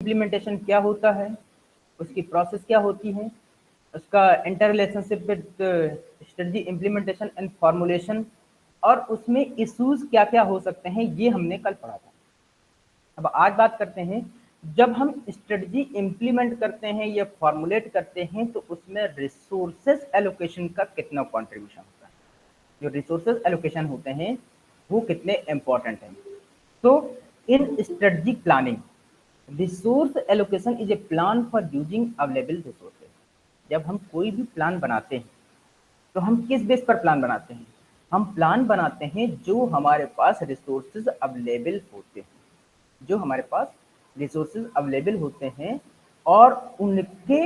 Implementation क्या होता है, उसकी प्रोसेस क्या होती है, उसका inter relationship with strategy implementation and formulation, और उसमें इश्यूज क्या क्या हो सकते हैं, ये हमने कल पढ़ा था। अब आज बात करते हैं, जब हम स्ट्रेटजी इम्प्लीमेंट करते हैं या फॉर्मुलेट करते हैं तो उसमें रिसोर्सेज एलोकेशन का कितना कॉन्ट्रीब्यूशन होता है, जो रिसोर्सेज एलोकेशन होते हैं वो कितने इंपॉर्टेंट हैं। तो इन strategic planning, resource allocation is a plan for using available resources. जब हम कोई भी प्लान बनाते हैं तो हम किस बेस पर प्लान बनाते हैं, हम प्लान बनाते हैं जो हमारे पास रिसोर्सेज अवेलेबल होते हैं, जो हमारे पास रिसोर्सेज अवेलेबल होते हैं, और उनके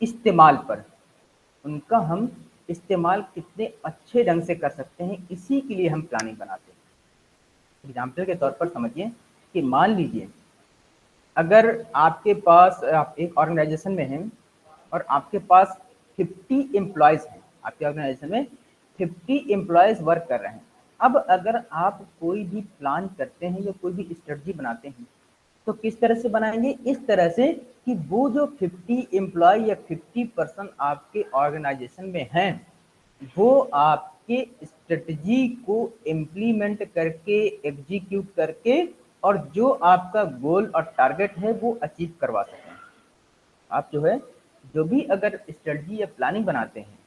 इस्तेमाल पर, उनका हम इस्तेमाल कितने अच्छे ढंग से कर सकते हैं, इसी के लिए हम प्लानिंग बनाते हैं। एग्जाम्पल के तौर पर समझिए कि मान लीजिए अगर आपके पास, आप एक ऑर्गेनाइजेशन में हैं और आपके पास 50 एम्प्लॉयज़ हैं, आपके ऑर्गेनाइजेशन में 50 एम्प्लॉयज़ वर्क कर रहे हैं। अब अगर आप कोई भी प्लान करते हैं या कोई भी स्ट्रेटजी बनाते हैं तो किस तरह से बनाएंगे, इस तरह से कि वो जो 50 एम्प्लॉय या 50 पर्सन आपके ऑर्गेनाइजेशन में हैं वो आपके स्ट्रेटजी को इम्प्लीमेंट करके, एग्जीक्यूट करके, और जो आपका गोल और टारगेट है वो अचीव करवा सकें। आप जो है, जो भी अगर स्ट्रेटजी या प्लानिंग बनाते हैं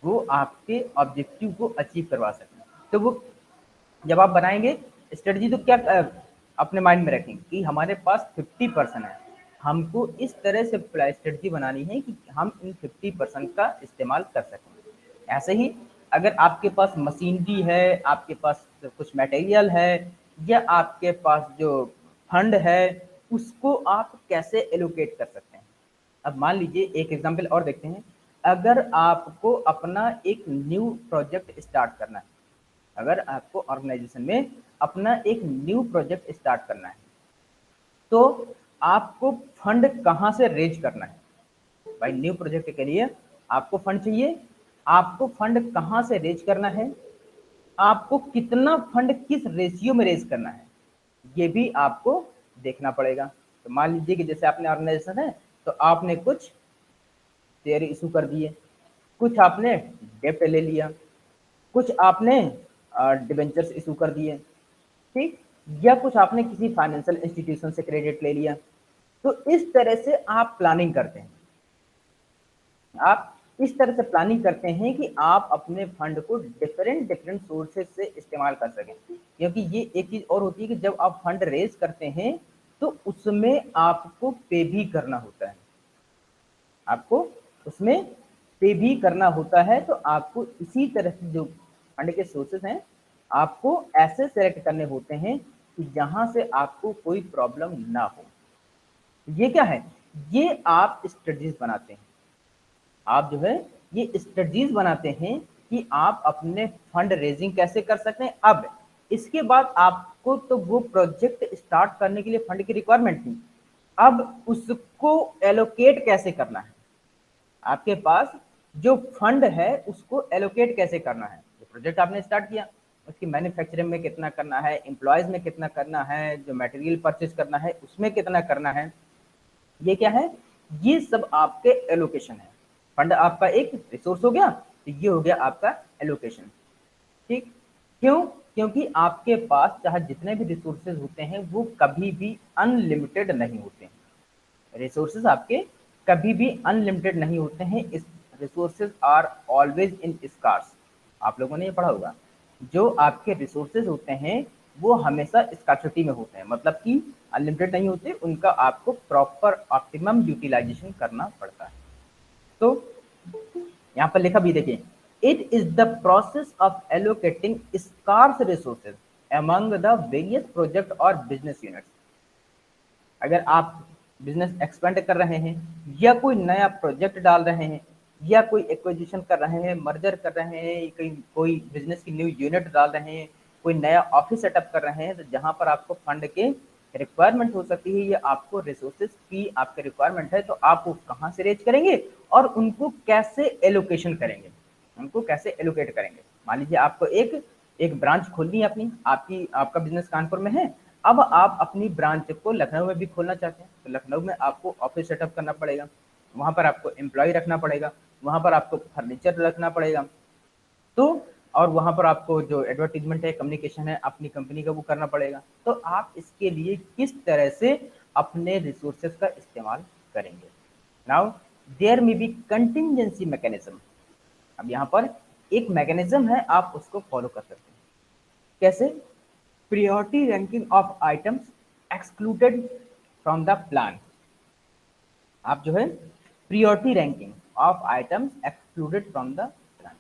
वो आपके ऑब्जेक्टिव को अचीव करवा सकें। तो वो जब आप बनाएंगे स्ट्रेटजी तो क्या अपने माइंड में रखेंगे कि हमारे पास 50% है, हमको इस तरह से स्ट्रेटजी बनानी है कि हम इन 50% का इस्तेमाल कर सकें। ऐसे ही अगर आपके पास मशीनरी है, आपके पास कुछ मटेरियल है, या आपके पास जो फंड है, उसको आप कैसे एलोकेट कर सकते हैं। अब मान लीजिए एक एग्जांपल और देखते हैं, अगर आपको अपना एक न्यू प्रोजेक्ट स्टार्ट करना है, अगर आपको ऑर्गेनाइजेशन में अपना एक न्यू प्रोजेक्ट स्टार्ट करना है तो आपको फंड कहाँ से रेज करना है। भाई न्यू प्रोजेक्ट के लिए आपको फंड चाहिए, आपको फंड कहाँ से रेज करना है, आपको कितना फंड किस रेशियो में रेज करना है, ये भी आपको देखना पड़ेगा। तो मान लीजिए कि जैसे आपने ऑर्गेनाइजेशन है तो आपने कुछ शेयर इशू कर दिए, कुछ आपने डेप्ट ले लिया, कुछ आपने डिबेंचर्स इशू कर दिए, ठीक, या कुछ आपने किसी फाइनेंशियल इंस्टीट्यूशन से क्रेडिट ले लिया। तो इस तरह से आप प्लानिंग करते हैं, आप इस तरह से प्लानिंग करते हैं कि आप अपने फंड को डिफरेंट डिफरेंट सोर्सेज से इस्तेमाल कर सकें। क्योंकि ये एक चीज और होती है कि जब आप फंड रेज करते हैं तो उसमें आपको पे भी करना होता है, आपको उसमें पे भी करना होता है। तो आपको इसी तरह से जो फंड के सोर्सेस हैं आपको ऐसे सेलेक्ट करने होते हैं कि जहां से आपको कोई प्रॉब्लम ना हो। ये क्या है, ये आप स्ट्रेटजीज बनाते हैं, आप जो है ये स्ट्रेटजीज बनाते हैं कि आप अपने फंड रेजिंग कैसे कर सकते हैं। अब इसके बाद आपको तो वो प्रोजेक्ट स्टार्ट करने के लिए फंड की रिक्वायरमेंट थी, अब उसको एलोकेट कैसे करना है, आपके पास जो फंड है उसको एलोकेट कैसे करना है। जो प्रोजेक्ट आपने स्टार्ट किया उसकी मैन्युफैक्चरिंग में कितना करना है, एम्प्लॉयज में कितना करना है, जो मटेरियल परचेज करना है उसमें कितना करना है, ये क्या है, ये सब आपके एलोकेशन है। फंड आपका एक रिसोर्स हो गया, तो ये हो गया आपका एलोकेशन, ठीक। क्यों, क्योंकि आपके पास चाहे जितने भी रिसोर्सेज होते हैं वो कभी भी अनलिमिटेड नहीं होते हैं, रिसोर्सेज आपके कभी भी अनलिमिटेड नहीं होते हैं। This resources are always in scarce, आप लोगों ने ये पढ़ा होगा, जो आपके रिसोर्सेज होते हैं वो हमेशा स्कार्सिटी में होते हैं, मतलब कि अनलिमिटेड नहीं होते, उनका आपको प्रॉपर ऑप्टिमम यूटिलाइजेशन करना पड़ता है। तो यहाँ पर लिखा भी देखिए, it is the process of allocating scarce resources among the various project और बिजनेस यूनिट्स। अगर आप बिजनेस एक्सपेंड कर रहे हैं या कोई नया प्रोजेक्ट डाल रहे हैं या कोई एक्विजिशन कर रहे हैं, मर्जर कर रहे हैं, कोई बिजनेस की न्यू यूनिट डाल रहे हैं, कोई नया ऑफिस सेटअप कर रहे हैं, तो जहां पर आपको फंड के रिक्वायरमेंट हो सकती है या आपको रिसोर्सेज की आपके रिक्वायरमेंट है, तो आप वो कहाँ से रेज करेंगे और उनको कैसे एलोकेशन करेंगे, उनको कैसे एलोकेट करेंगे। मान लीजिए आपको एक एक ब्रांच खोलनी है अपनी, आपका बिजनेस कानपुर में है, अब आप अपनी ब्रांच को लखनऊ में भी खोलना चाहते हैं, तो लखनऊ में आपको ऑफिस सेटअप करना पड़ेगा, वहाँ पर आपको एम्प्लॉय रखना पड़ेगा, वहाँ पर आपको फर्नीचर रखना पड़ेगा, तो और वहाँ पर आपको जो एडवर्टीजमेंट है, कम्युनिकेशन है अपनी कंपनी का, वो करना पड़ेगा। तो आप इसके लिए किस तरह से अपने रिसोर्सेज का इस्तेमाल करेंगे। Now there may be contingency mechanism. अब यहाँ पर एक मैकेनिज्म है, आप उसको फॉलो कर सकते हैं। कैसे? priority ranking of items excluded from the plan। आप जो है priority ranking of items excluded from the plan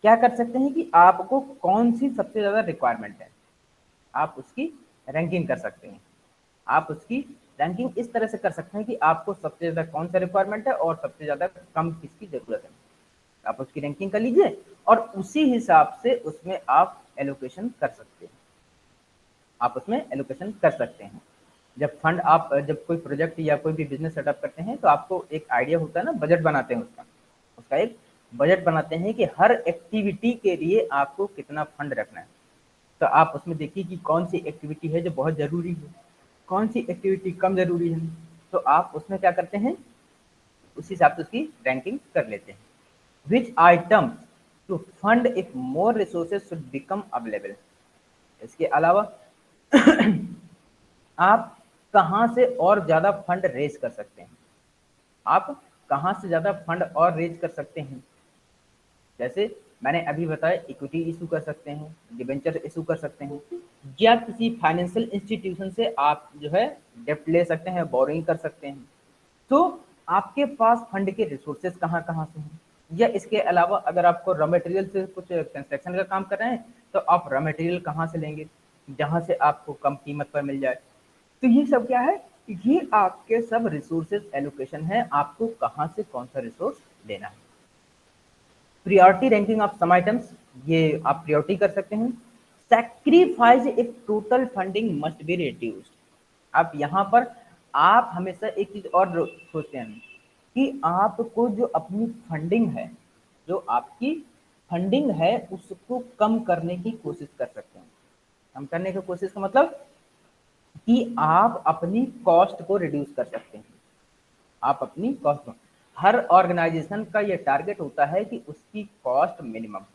क्या कर सकते हैं कि आपको कौन सी सबसे ज्यादा रिक्वायरमेंट है, आप उसकी रैंकिंग कर सकते हैं। आप उसकी रैंकिंग इस तरह से कर सकते हैं कि आपको सबसे ज्यादा कौन सा रिक्वायरमेंट है और सबसे ज्यादा कम किसकी जरूरत है, आप उसकी रैंकिंग कर लीजिए और उसी हिसाब से उसमें आप एलोकेशन कर सकते हैं। आप उसमें एलोकेशन कर सकते हैं। जब फंड आप जब कोई प्रोजेक्ट या कोई भी बिजनेस सेटअप करते हैं तो आपको एक आइडिया होता है ना, बजट बनाते हैं उसका, उसका एक बजट बनाते हैं कि हर एक्टिविटी के लिए आपको कितना फंड रखना है। तो आप उसमें देखिए कि कौन सी एक्टिविटी है जो बहुत ज़रूरी है, कौन सी एक्टिविटी कम ज़रूरी है, तो आप उसमें क्या करते हैं, उसी हिसाब से उसकी रैंकिंग कर लेते हैं। Which item to fund if more resources should become available. इसके अलावा आप कहाँ से और ज़्यादा फंड रेज कर सकते हैं, आप कहाँ से ज़्यादा फंड और रेज कर सकते हैं। जैसे मैंने अभी बताया, इक्विटी इशू कर सकते हैं, डिबेंचर इशू कर सकते हैं, या किसी फाइनेंशियल इंस्टीट्यूशन से आप जो है डेप्ट ले सकते हैं, बोरिंग कर सकते हैं। तो आपके पास फंड के रिसोर्सेज कहाँ कहाँ से हैं, या इसके अलावा अगर आपको रॉ मटेरियल से कुछ कंस्ट्रक्शन का काम कर रहे हैं तो आप रॉ मटेरियल कहाँ से लेंगे जहाँ से आपको कम कीमत पर मिल जाए। तो ये सब क्या है, ये आपके सब रिसोर्सेज एलोकेशन है, आपको कहाँ से कौन सा रिसोर्स लेना है। Priority ranking of some items, ये आप प्रियोरिटी कर सकते हैं। Sacrifice if total funding must be reduced. अब यहाँ पर आप हमेशा एक चीज और सोचते हैं कि आपको जो अपनी फंडिंग है, जो आपकी फंडिंग है उसको कम करने की कोशिश कर सकते हैं। कम करने की कोशिश का मतलब कि आप अपनी कॉस्ट को रिड्यूस कर सकते हैं। आप अपनी कॉस्ट को, हर ऑर्गेनाइजेशन का ये टारगेट होता है कि उसकी कॉस्ट मिनिमम,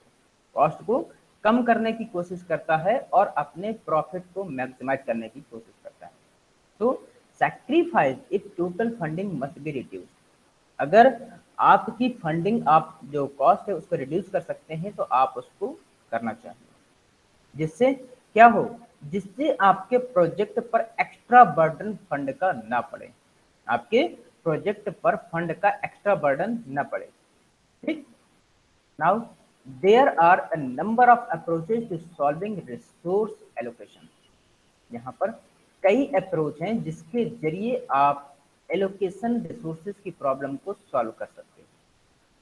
कॉस्ट को कम करने की कोशिश करता है और अपने प्रॉफिट को मैक्सिमाइज करने की कोशिश करता है। तो sacrifice if total funding must be reduce. अगर आपकी फंडिंग, आप जो कॉस्ट है उसको रिड्यूस कर सकते हैं तो आप उसको करना चाहिए। जिससे क्या हो, जिससे आपके प्रोजेक्ट पर एक्स्ट्रा बर्डन फंड का ना पड़े, आपके प्रोजेक्ट पर फंड का एक्स्ट्रा बर्डन ना पड़े। ठीक। Now there are a number of approaches to solving resource allocation. यहाँ पर कई अप्रोच हैं जिसके जरिए आप एलोकेशन रिसोर्सेज की प्रॉब्लम को सॉल्व कर सकते हैं।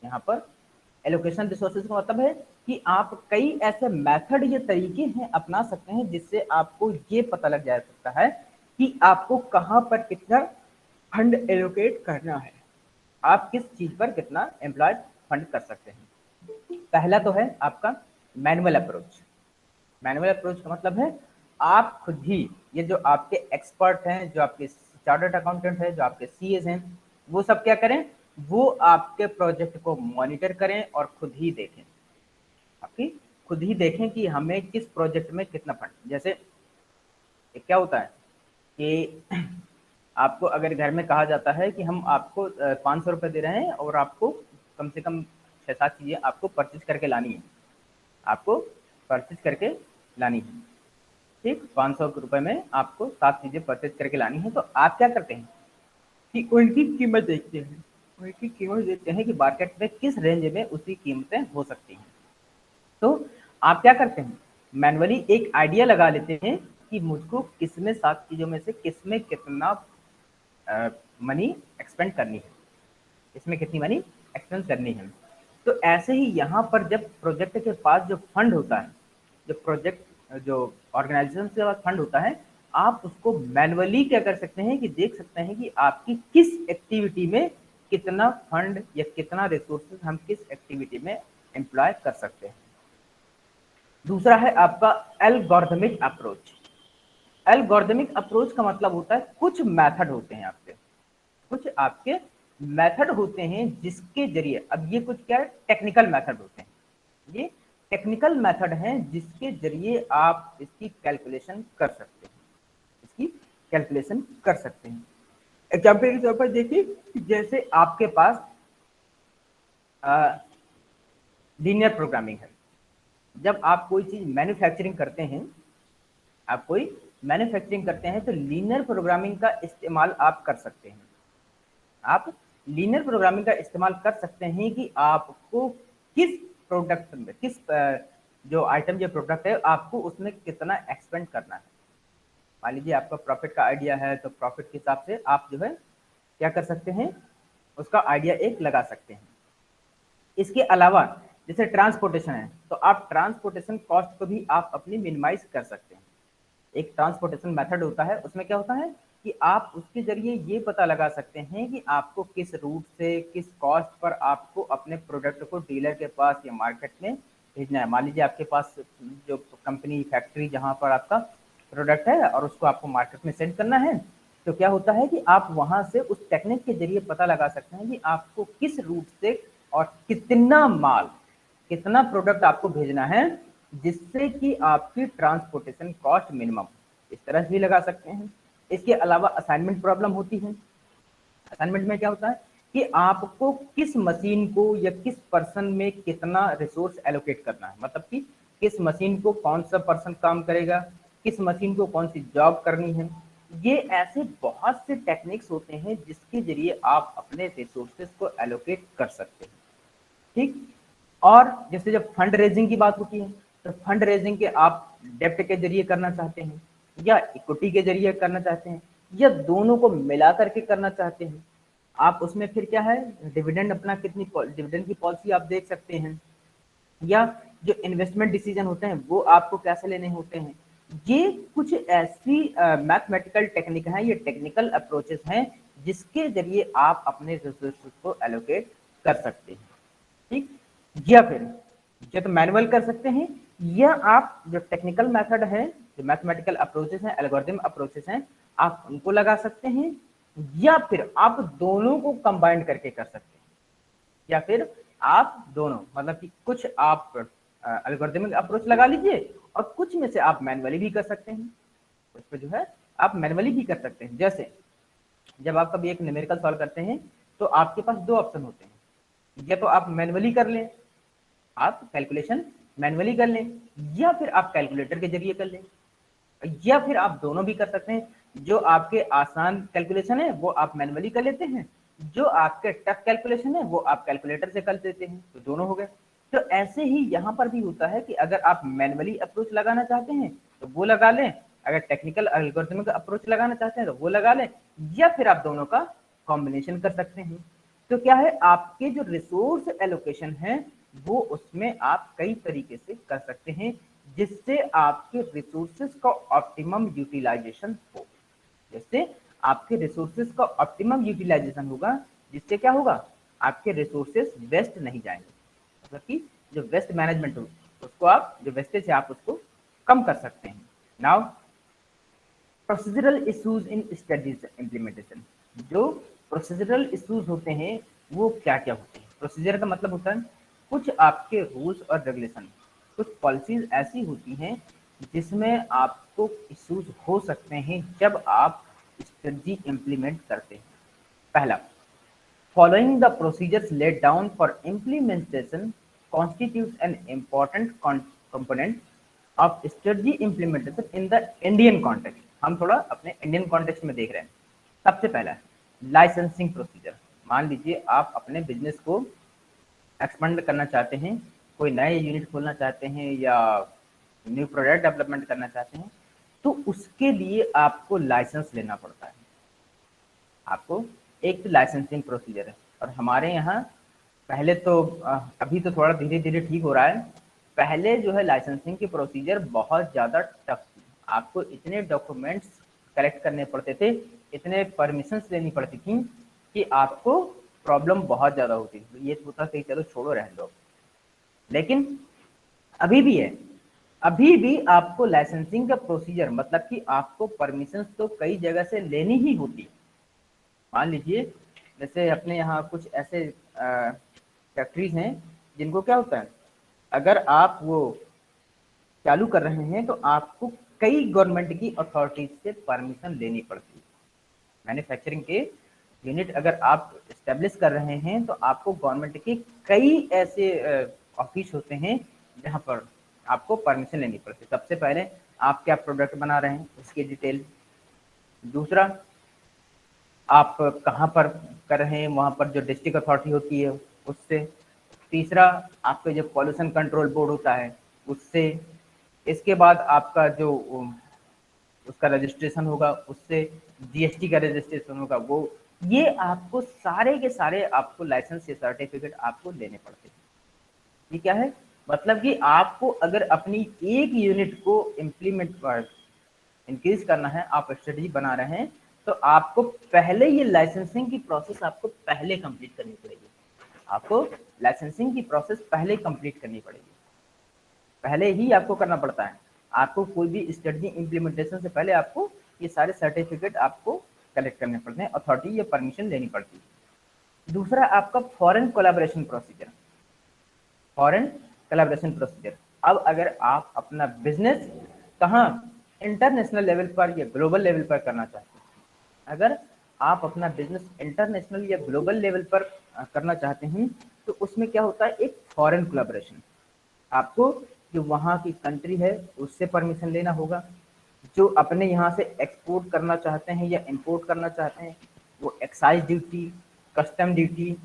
यहाँ पर एलोकेशन रिसोर्सेज का मतलब है कि आप कई ऐसे मेथड या तरीके हैं अपना सकते हैं जिससे आपको ये पता लग जा सकता है कि आपको कहाँ पर कितना फंड एलोकेट करना है, आप किस चीज पर कितना एम्प्लॉय फंड कर सकते हैं। पहला तो है आपका मैनुअल अप्रोच। मैनुअल अप्रोच का मतलब है आप खुद ही, ये जो आपके एक्सपर्ट हैं, जो आपके चार्टर्ड अकाउंटेंट हैं, जो आपके सीएस हैं, वो सब क्या करें, वो आपके प्रोजेक्ट को मॉनिटर करें और खुद ही देखें, आपकी खुद ही देखें कि हमें किस प्रोजेक्ट में कितना फंड। जैसे एक क्या होता है कि आपको अगर घर में कहा जाता है कि हम आपको 500 रुपये दे रहे हैं और आपको कम से कम 6-7 चीज़ें आपको परचेज करके लानी है, आपको परचेज करके लानी है। ठीक, 500 रुपये में आपको 7 चीज़ें परचेज करके लानी है, तो आप क्या करते हैं कि उनकी कीमत देखते हैं, उनकी कीमत देखते हैं कि मार्केट में किस रेंज में उसकी कीमतें हो सकती हैं। तो आप क्या करते हैं, मैनुअली एक आइडिया लगा लेते हैं कि मुझको किसमें 7 चीज़ों में से किसमें कितना मनी एक्सपेंड करनी है, इसमें कितनी मनी एक्सपेंस करनी है। तो ऐसे ही यहाँ पर जब प्रोजेक्ट के पास जो फंड होता है, जो प्रोजेक्ट जो ऑर्गेनाइजेशन के पास फंड होता है, आप उसको मैनुअली क्या कर सकते हैं कि देख सकते हैं कि आपकी किस एक्टिविटी में कितना फंड या कितना रिसोर्सेज हम किस एक्टिविटी में एम्प्लॉय कर सकते हैं। दूसरा है आपका एल्गोरिथमिक अप्रोच। एल्गोरिथमिक अप्रोच का मतलब होता है कुछ मेथड होते हैं आपके, कुछ आपके मेथड होते हैं जिसके जरिए, अब ये कुछ क्या है, टेक्निकल मेथड होते हैं, ये टेक्निकल मेथड हैं जिसके जरिए आप इसकी कैलकुलेशन कर सकते हैं, इसकी कैलकुलेशन कर सकते हैं। एग्जाम्पल के तौर पर देखिए, जैसे आपके पास लीनियर प्रोग्रामिंग है। जब आप कोई चीज मैन्युफैक्चरिंग करते हैं, आप कोई मैन्युफैक्चरिंग करते हैं तो लीनियर प्रोग्रामिंग का इस्तेमाल आप कर सकते हैं। आप लीनियर प्रोग्रामिंग का इस्तेमाल कर सकते हैं कि आपको किस प्रोडक्ट में, किस जो आइटम या प्रोडक्ट है, आपको उसमें कितना एक्सपेंड करना है। मान लीजिए आपका प्रॉफिट का आइडिया है, तो प्रॉफिट के हिसाब से आप जो है क्या कर सकते हैं, उसका आइडिया एक लगा सकते हैं। इसके अलावा जैसे ट्रांसपोर्टेशन है, तो आप ट्रांसपोर्टेशन कॉस्ट को भी आप अपनी मिनिमाइज कर सकते हैं। एक ट्रांसपोर्टेशन मेथड होता है, उसमें क्या होता है कि आप उसके जरिए ये पता लगा सकते हैं कि आपको किस रूट से, किस कॉस्ट पर आपको अपने प्रोडक्ट को डीलर के पास या मार्केट में भेजना है। मान लीजिए आपके पास जो कंपनी, फैक्ट्री जहाँ पर आपका प्रोडक्ट है और उसको आपको मार्केट में सेंड करना है, तो क्या होता है कि आप वहां से उस टेक्निक के जरिए पता लगा सकते हैं कि आपको किस रूट से और कितना माल, कितना प्रोडक्ट आपको भेजना है, जिससे कि आपकी ट्रांसपोर्टेशन कॉस्ट मिनिमम, इस तरह से भी लगा सकते हैं। इसके अलावा असाइनमेंट प्रॉब्लम होती है। असाइनमेंट में क्या होता है कि आपको किस मशीन को या किस पर्सन में कितना रिसोर्स एलोकेट करना है, मतलब कि किस मशीन को कौन सा पर्सन काम करेगा, किस मशीन को कौन सी जॉब करनी है। ये ऐसे बहुत से टेक्निक्स होते हैं जिसके जरिए आप अपने रिसोर्सेज को एलोकेट कर सकते हैं। ठीक। और जैसे जब फंड रेजिंग की बात होती है, तो फंड रेजिंग के आप डेप्ट के जरिए करना चाहते हैं या इक्विटी के जरिए करना चाहते हैं या दोनों को मिला करके करना चाहते हैं, आप उसमें फिर क्या है, डिविडेंड अपना कितनी, डिविडेंड की पॉलिसी आप देख सकते हैं, या जो इन्वेस्टमेंट डिसीजन होते हैं वो आपको कैसे लेने होते हैं। ये कुछ ऐसी मैथमेटिकल टेक्निक हैं, ये टेक्निकल अप्रोचेस हैं जिसके जरिए आप अपने रिसोर्सेज को एलोकेट कर सकते हैं। ठीक। या फिर या तो मैनुअल कर सकते हैं, या आप जो टेक्निकल मेथड है, जो मैथमेटिकल अप्रोचेस हैं, एल्गोरिथम अप्रोचेस हैं, आप उनको लगा सकते हैं, या फिर आप दोनों को कंबाइन करके कर सकते हैं, या फिर आप दोनों, मतलब कि कुछ आप एल्गोरिथमिक अप्रोच लगा लीजिए और कुछ में से आप मैनुअली भी कर सकते हैं। उस पर जो है आप मैनुअली भी कर सकते हैं। जैसे जब आप कभी एक न्यूमेरिकल सॉल्व करते हैं, तो आपके पास दो ऑप्शन होते हैं, या तो आप मैनुअली कर लें, आप कैलकुलेशन मैनुअली कर लें, या फिर आप कैलकुलेटर के जरिए कर लें, या फिर आप दोनों भी कर सकते हैं। जो आपके आसान कैलकुलेशन है वो आप मैनुअली कर लेते हैं, जो आपके टफ कैलकुलेशन है वो आप कैलकुलेटर से कर देते हैं, तो दोनों हो गए। तो ऐसे ही यहाँ पर भी होता है कि अगर आप मैनुअली अप्रोच लगाना चाहते हैं तो वो लगा लें, अगर टेक्निकल एल्गोरिथमिक अप्रोच लगाना चाहते हैं तो वो लगा लें, या फिर आप दोनों का कॉम्बिनेशन कर सकते हैं। तो क्या है, आपके जो रिसोर्स एलोकेशन है वो उसमें आप कई तरीके से कर सकते हैं, जिससे आपके रिसोर्सेज का ऑप्टिमम यूटिलाइजेशन हो। जिससे आपके रिसोर्सेज का ऑप्टिमम यूटिलाइजेशन होगा, जिससे क्या होगा, आपके रिसोर्सेज वेस्ट नहीं जाएंगे, मतलब कि जो वेस्ट मैनेजमेंट हो उसको आप, जो वेस्टेज है आप उसको कम कर सकते हैं। Now procedural issues in studies implementation. जो प्रोसीजरल इश्यूज होते हैं वो क्या क्या होते हैं। प्रोसीजर का मतलब होता है कुछ आपके रूल्स और रेगुलेशन, कुछ पॉलिसीज ऐसी होती हैं जिसमें आपको इश्यूज हो सकते हैं जब आप स्ट्रेटजी इम्प्लीमेंट करते हैं। पहला, following the procedures laid down for implementation constitutes an important component of strategy implementation in the Indian context। हम थोड़ा अपने इंडियन कॉन्टेक्स्ट में देख रहे हैं। सबसे पहला लाइसेंसिंग प्रोसीजर। मान लीजिए आप अपने बिजनेस को एक्सपेंड करना चाहते हैं, कोई नए यूनिट खोलना चाहते हैं या न्यू प्रोडक्ट डेवलपमेंट करना चाहते हैं, तो उसके लिए आपको लाइसेंस लेना पड़ता है। आपको एक तो लाइसेंसिंग प्रोसीजर है, और हमारे यहाँ पहले तो अभी तो थोड़ा धीरे धीरे ठीक हो रहा है। पहले जो है लाइसेंसिंग की प्रोसीजर बहुत ज़्यादा टफ थी। आपको इतने डॉक्यूमेंट्स कलेक्ट करने पड़ते थे, इतने परमिशंस लेनी पड़ती थी कि आपको प्रॉब्लम बहुत ज़्यादा होती थी। ये होता कि चलो छोड़ो, रहने दो। लेकिन अभी भी है, अभी भी आपको लाइसेंसिंग का प्रोसीजर, मतलब कि आपको परमिशन तो कई जगह से लेनी ही होती है। मान लीजिए जैसे अपने यहाँ कुछ ऐसे फैक्ट्रीज हैं जिनको क्या होता है, अगर आप वो चालू कर रहे हैं तो आपको कई गवर्नमेंट की अथॉरिटीज से परमिशन लेनी पड़ती है। मैन्युफैक्चरिंग के यूनिट अगर आप इस्टेब्लिश कर रहे हैं तो आपको गवर्नमेंट के कई ऐसे ऑफिस होते हैं जहाँ पर आपको परमिशन लेनी पड़ती है। सबसे पहले आप क्या प्रोडक्ट बना रहे हैं उसकी डिटेल, दूसरा आप कहाँ पर कर रहे हैं वहाँ पर जो डिस्ट्रिक्ट अथॉरिटी होती है उससे, तीसरा आपके जो पॉल्यूशन कंट्रोल बोर्ड होता है उससे, इसके बाद आपका जो उसका रजिस्ट्रेशन होगा उससे, जीएसटी का रजिस्ट्रेशन होगा वो, ये आपको सारे के सारे आपको लाइसेंस या सर्टिफिकेट आपको लेने पड़ते हैं। ये क्या है, मतलब कि आपको अगर अपनी एक यूनिट को इम्प्लीमेंट इंक्रीज करना है, आप स्ट्रेटजी बना रहे हैं, तो आपको पहले ये लाइसेंसिंग की प्रोसेस आपको पहले कंप्लीट करनी पड़ेगी। आपको लाइसेंसिंग की प्रोसेस पहले कंप्लीट करनी पड़ेगी, पहले ही आपको करना पड़ता है। आपको कोई भी स्ट्रेटजी इम्प्लीमेंटेशन से पहले आपको ये सारे सर्टिफिकेट आपको कलेक्ट करने पड़ते हैं, अथॉरिटी या परमिशन लेनी पड़ती है। दूसरा आपका foreign collaboration procedure, foreign collaboration procedure. अब अगर आप अपना बिजनेस कहाँ, इंटरनेशनल लेवल पर या ग्लोबल लेवल पर करना चाहते हैं, अगर आप अपना बिजनेस इंटरनेशनल या ग्लोबल लेवल पर करना चाहते हैं तो उसमें क्या होता है, एक फॉरेन कोलैबोरेशन। आपको जो वहाँ की कंट्री है उससे परमिशन लेना होगा, जो अपने यहाँ से एक्सपोर्ट करना चाहते हैं या इंपोर्ट करना चाहते हैं वो एक्साइज ड्यूटी, कस्टम ड्यूटी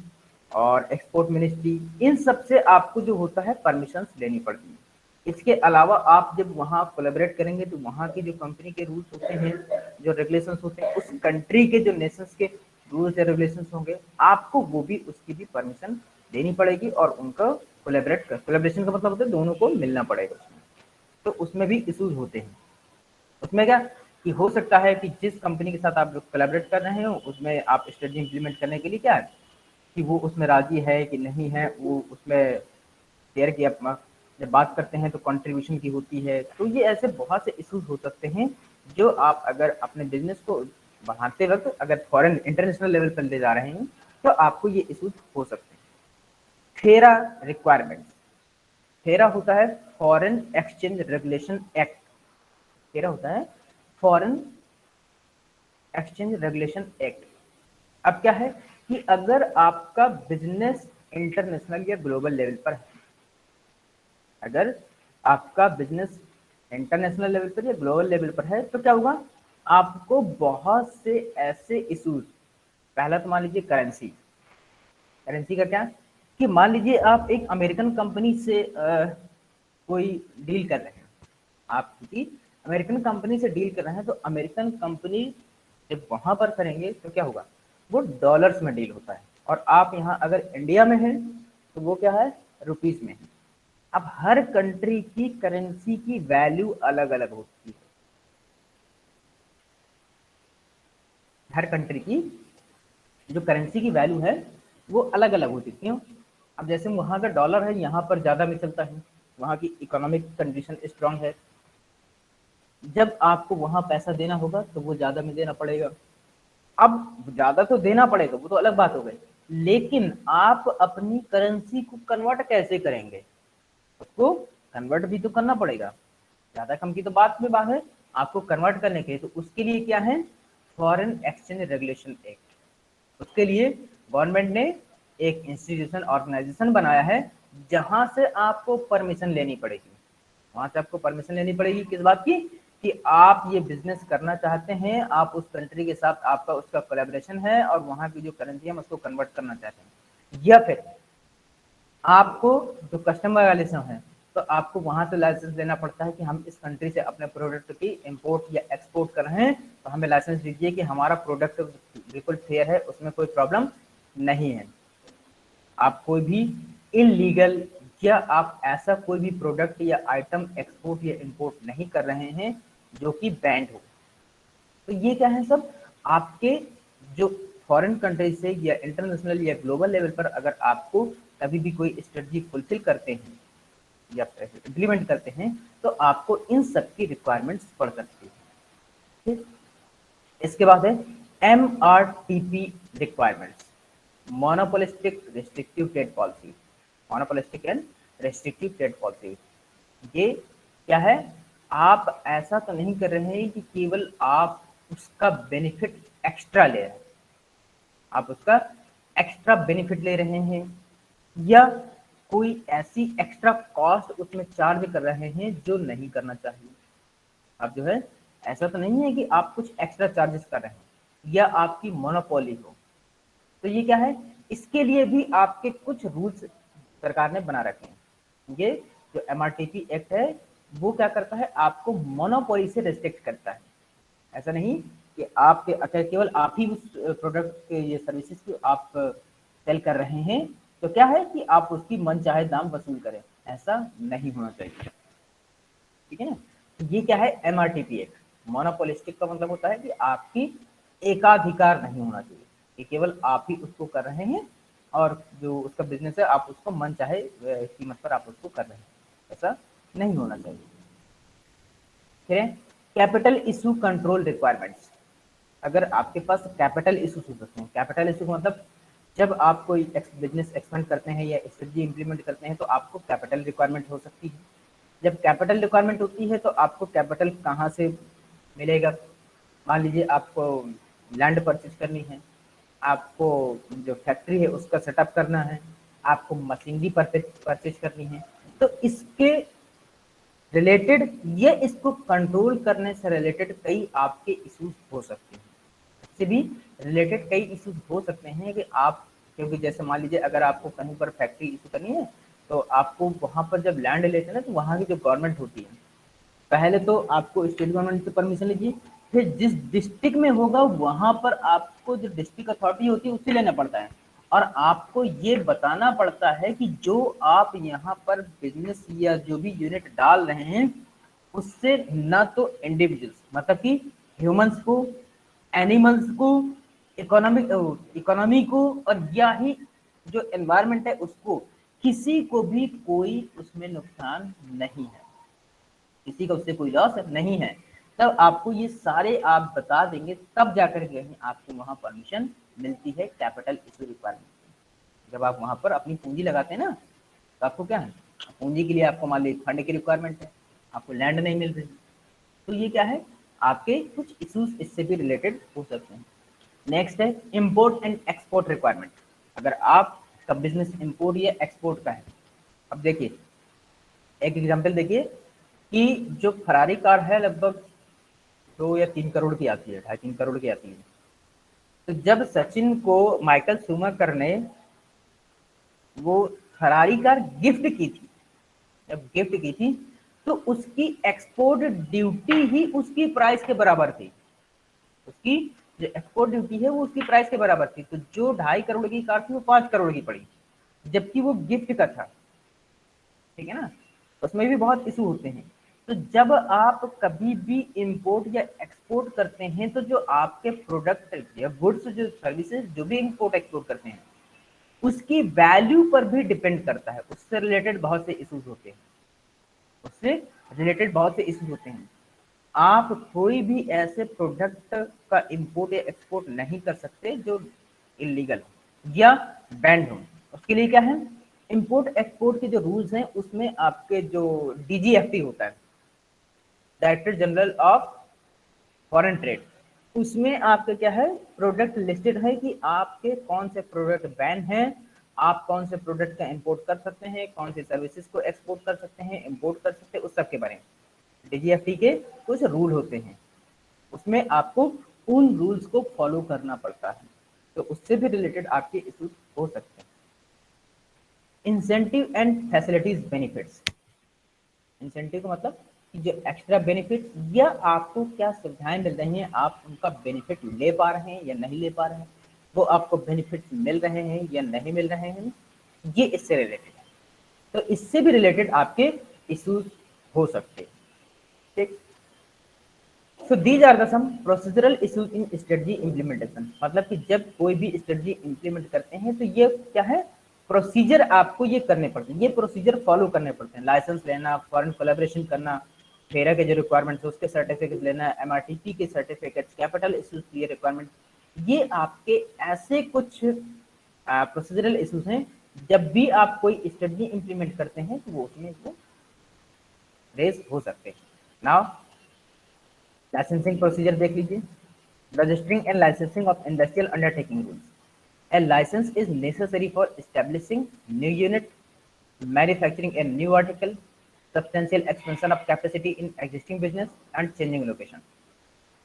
और एक्सपोर्ट मिनिस्ट्री, इन सब से आपको जो होता है परमिशन लेनी पड़ती है। इसके अलावा आप जब वहाँ कोलैबोरेट करेंगे तो वहाँ की जो कंपनी के रूल्स होते हैं, जो रेगुलेशंस होते हैं, उस कंट्री के जो नेशंस के रूल्स या रेगुलेशंस होंगे, आपको वो भी उसकी भी परमिशन देनी पड़ेगी और उनका कोलैबोरेशन का मतलब होता है दोनों को मिलना पड़ेगा उसमें। तो उसमें भी इशूज होते हैं। उसमें क्या कि हो सकता है कि जिस कंपनी के साथ आप कोलैबोरेट कर रहे हो उसमें आप स्ट्रेटजी इंप्लीमेंट करने के लिए क्या है कि वो उसमें राजी है कि नहीं है, वो उसमें शेयर की आप जब बात करते हैं तो कंट्रीब्यूशन की होती है। तो ये ऐसे बहुत से इश्यूज हो सकते हैं जो आप अगर अपने बिजनेस को बढ़ाते वक्त अगर फॉरेन इंटरनेशनल लेवल पर ले जा रहे हैं तो आपको ये इश्यूज हो सकते हैं। फेरा रिक्वायरमेंट, फेरा होता है फॉरेन एक्सचेंज रेगुलेशन एक्ट, फेरा होता है फॉरेन एक्सचेंज रेगुलेशन एक्ट। अब क्या है कि अगर आपका बिजनेस इंटरनेशनल या ग्लोबल लेवल पर है, अगर आपका बिजनेस इंटरनेशनल लेवल पर या ग्लोबल लेवल पर है तो क्या होगा, आपको बहुत से ऐसे इश्यूज, पहला तो मान लीजिए करेंसी, करेंसी का क्या कि मान लीजिए आप एक अमेरिकन कंपनी से कोई डील कर रहे हैं, आप किसी अमेरिकन कंपनी से डील कर रहे हैं तो अमेरिकन कंपनी जब वहां पर करेंगे तो क्या होगा, वो डॉलर्स में डील होता है और आप यहाँ अगर इंडिया में हैं तो वो क्या है, रुपीस में है। अब हर कंट्री की करेंसी की वैल्यू अलग अलग होती है, हर कंट्री की जो करेंसी की वैल्यू है वो अलग अलग होती है। क्यों, अब जैसे वहाँ का डॉलर है यहाँ पर ज़्यादा में चलता है, वहाँ की इकोनॉमिक कंडीशन स्ट्रांग है, जब आपको वहाँ पैसा देना होगा तो वो ज़्यादा में देना पड़ेगा। अब ज़्यादा तो देना पड़ेगा वो तो अलग बात हो गई, लेकिन आप अपनी करेंसी को कन्वर्ट कैसे करेंगे, उसको कन्वर्ट भी तो करना पड़ेगा। ज़्यादा कम की तो बात में बात है, आपको कन्वर्ट करने के लिए तो उसके लिए क्या है, फॉरेन एक्सचेंज रेगुलेशन एक्ट। उसके लिए गवर्नमेंट ने एक इंस्टीट्यूशन ऑर्गेनाइजेशन बनाया है जहां से आपको परमिशन लेनी पड़ेगी, वहां से आपको परमिशन लेनी पड़ेगी किस बात की कि आप ये बिजनेस करना चाहते हैं, आप उस कंट्री के साथ आपका उसका कोलैबोरेशन है और वहां की जो करेंसी है हम उसको कन्वर्ट करना चाहते हैं, या फिर आपको जो कस्टमर वाले से हैं तो आपको वहां से लाइसेंस लेना पड़ता है कि हम इस कंट्री से अपने प्रोडक्ट की इंपोर्ट या एक्सपोर्ट कर रहे हैं तो हमें लाइसेंस दीजिए कि हमारा प्रोडक्ट बिल्कुल फेयर है, उसमें कोई प्रॉब्लम नहीं है। आप कोई भी इलीगल या आप ऐसा कोई भी प्रोडक्ट या आइटम एक्सपोर्ट या इंपोर्ट नहीं कर रहे हैं जो कि बैंड हो। तो ये क्या है सब आपके जो फॉरेन कंट्री से या इंटरनेशनल या ग्लोबल लेवल पर अगर आपको कभी भी कोई स्ट्रेटजी फुलफिल करते हैं या इम्प्लीमेंट करते हैं तो आपको इन सब की रिक्वायरमेंट्स पड़ सकती है। ठीक, इसके बाद है MRTP requirements, monopolistic restrictive trade policy, monopolistic and restrictive trade policy. ये क्या है, आप ऐसा तो नहीं कर रहे हैं कि केवल आप उसका बेनिफिट एक्स्ट्रा ले रहे हैं, आप उसका एक्स्ट्रा बेनिफिट ले रहे हैं या कोई ऐसी एक्स्ट्रा कॉस्ट उसमें चार्ज कर रहे हैं जो नहीं करना चाहिए। आप जो है ऐसा तो नहीं है कि आप कुछ एक्स्ट्रा चार्जेस कर रहे हैं या आपकी मोनोपोली हो। तो ये क्या है, इसके लिए भी आपके कुछ रूल्स सरकार ने बना रखे हैं। ये जो MRTP एक्ट है वो क्या करता है, आपको मोनोपोली से रिस्ट्रिक्ट करता है। ऐसा नहीं कि आपके अच्छा केवल आप ही उस प्रोडक्ट के ये सर्विसेज को आप सेल कर रहे हैं तो क्या है कि आप उसकी मन चाहे दाम वसूल करें, ऐसा नहीं होना चाहिए। ठीक है ना, ये क्या है MRTP एक्ट। मोनोपोलिस्टिक का मतलब होता है कि आपकी एकाधिकार नहीं होना चाहिए, कि केवल आप ही उसको कर रहे हैं और जो उसका बिजनेस है आप उसको मन चाहे कीमत पर आप उसको कर रहे हैं, ऐसा नहीं होना चाहिए। फिर कैपिटल इशू कंट्रोल रिक्वायरमेंट्स। अगर आपके पास कैपिटल इशूज हो सकते हैं, कैपिटल इशू मतलब जब आप कोई बिजनेस एक्सपेंड करते हैं या स्ट्रेटजी इंप्लीमेंट करते हैं तो आपको कैपिटल रिक्वायरमेंट हो सकती है। जब कैपिटल रिक्वायरमेंट होती है तो आपको कैपिटल कहाँ से मिलेगा, मान लीजिए आपको लैंड परचेज करनी है, आपको जो फैक्ट्री है उसका सेटअप करना है, आपको मशीनरी परचेज करनी है, तो इसके रिलेटेड ये इसको कंट्रोल करने से रिलेटेड कई आपके इश्यूज हो सकते हैं। इससे भी रिलेटेड कई इश्यूज हो सकते हैं कि आप, क्योंकि जैसे मान लीजिए अगर आपको कहीं पर फैक्ट्री इशू करनी है तो आपको वहां पर जब लैंड लेते हैं ना तो वहां की जो गवर्नमेंट होती है, पहले तो आपको स्टेट गवर्नमेंट से परमिशन लीजिए, फिर जिस डिस्ट्रिक्ट में होगा वहां पर आपको जो डिस्ट्रिक्ट अथॉरिटी होती है उससे लेना पड़ता है और आपको ये बताना पड़ता है कि जो आप यहाँ पर बिजनेस या जो भी यूनिट डाल रहे हैं उससे ना तो इंडिविजुअल्स मतलब कि ह्यूमंस को, एनिमल्स को, इकोनॉमी को और या ही जो एनवायरनमेंट है उसको, किसी को भी कोई उसमें नुकसान नहीं है, किसी का उससे कोई लॉस नहीं है। तब आपको ये सारे आप बता देंगे तब जाकर के आपको वहां परमिशन मिलती है कैपिटल इशू रिक्वायरमेंट। जब आप वहां पर अपनी पूंजी लगाते हैं ना तो आपको क्या है, पूंजी के लिए आपको मान लीजिए फंड की रिक्वायरमेंट है, आपको लैंड नहीं मिल रही, तो ये क्या है, आपके कुछ इश्यूज इससे भी रिलेटेड हो सकते हैं। नेक्स्ट है इंपोर्ट एंड एक्सपोर्ट रिक्वायरमेंट। अगर आपका बिजनेस इंपोर्ट या एक्सपोर्ट का है, अब देखिए एक एग्जांपल देखिए कि जो फरारी कार है लगभग 2 या 3 करोड़ की आती है, 2.5-3 करोड़ की आती है। तो जब सचिन को माइकल शूमाकर ने वो फरारी कार गिफ्ट की थी, जब गिफ्ट की थी तो उसकी एक्सपोर्ट ड्यूटी ही उसकी प्राइस के बराबर थी, उसकी जो एक्सपोर्ट ड्यूटी है वो उसकी प्राइस के बराबर थी। तो जो 2.5 करोड़ की कार थी वो 5 करोड़ की पड़ी, जबकि वो गिफ्ट का था। ठीक है ना, उसमें भी बहुत इशू होते हैं। तो जब आप कभी भी इंपोर्ट या एक्सपोर्ट करते हैं तो जो आपके प्रोडक्ट या गुड्स जो सर्विसेज जो भी इंपोर्ट एक्सपोर्ट करते हैं उसकी वैल्यू पर भी डिपेंड करता है, उससे रिलेटेड बहुत से इश्यूज होते हैं, उससे रिलेटेड बहुत से इश्यूज होते हैं। आप कोई भी ऐसे प्रोडक्ट का इंपोर्ट या एक्सपोर्ट नहीं कर सकते जो इलीगल हो या बैंड हो। उसके लिए क्या है, इंपोर्ट एक्सपोर्ट के जो रूल्स हैं उसमें आपके जो DGFT होता है, director general of foreign trade, उसमें आपका क्या है प्रोडक्ट लिस्टेड है कि आपके कौन से प्रोडक्ट बैन हैं, आप कौन से प्रोडक्ट का इंपोर्ट कर सकते हैं, कौन से सर्विसेज को एक्सपोर्ट कर सकते हैं, इंपोर्ट कर सकते हैं, उस सब के बारे में DGFT के कुछ रूल होते हैं, उसमें आपको उन रूल्स को फॉलो करना पड़ता है। तो उससे भी रिलेटेड आपके इश्यूज हो सकते हैं। Incentive and facilities benefits, incentive का मतलब कि जो एक्स्ट्रा बेनिफिट या आपको क्या सुविधाएं मिल रही हैं, आप उनका बेनिफिट ले पा रहे हैं या नहीं ले पा रहे हैं, वो आपको बेनिफिट मिल रहे हैं या नहीं मिल रहे हैं, ये इससे रिलेटेड है। तो इससे भी रिलेटेड आपके इश्यूज हो सकते हैं। ठीक, so these are the some procedural issues in strategy implementation. मतलब कि जब कोई भी स्ट्रेटजी इंप्लीमेंट करते हैं तो ये क्या है, प्रोसीजर आपको ये करने पड़ते हैं, ये प्रोसीजर फॉलो करने पड़ते हैं। लाइसेंस लेना, फॉरेन कोलैबोरेशन करना, फेरा के जो रिक्वायरमेंट्स है उसके सर्टिफिकेट लेना, एमआरटीपी के सर्टिफिकेट्स, कैपिटल इश्यूज की रिक्वायरमेंट, ये आपके ऐसे कुछ प्रोसीजरल इश्यूज हैं जब भी आप कोई स्ट्रेटजी इंप्लीमेंट करते हैं तो वो उसमें वो रेज हो सकते हैं। नाउ लाइसेंसिंग प्रोसीजर देख लीजिए। Registering and licensing of industrial undertaking rules. A license is necessary for establishing new unit, manufacturing a new article, substantial expansion of capacity in existing business and changing location।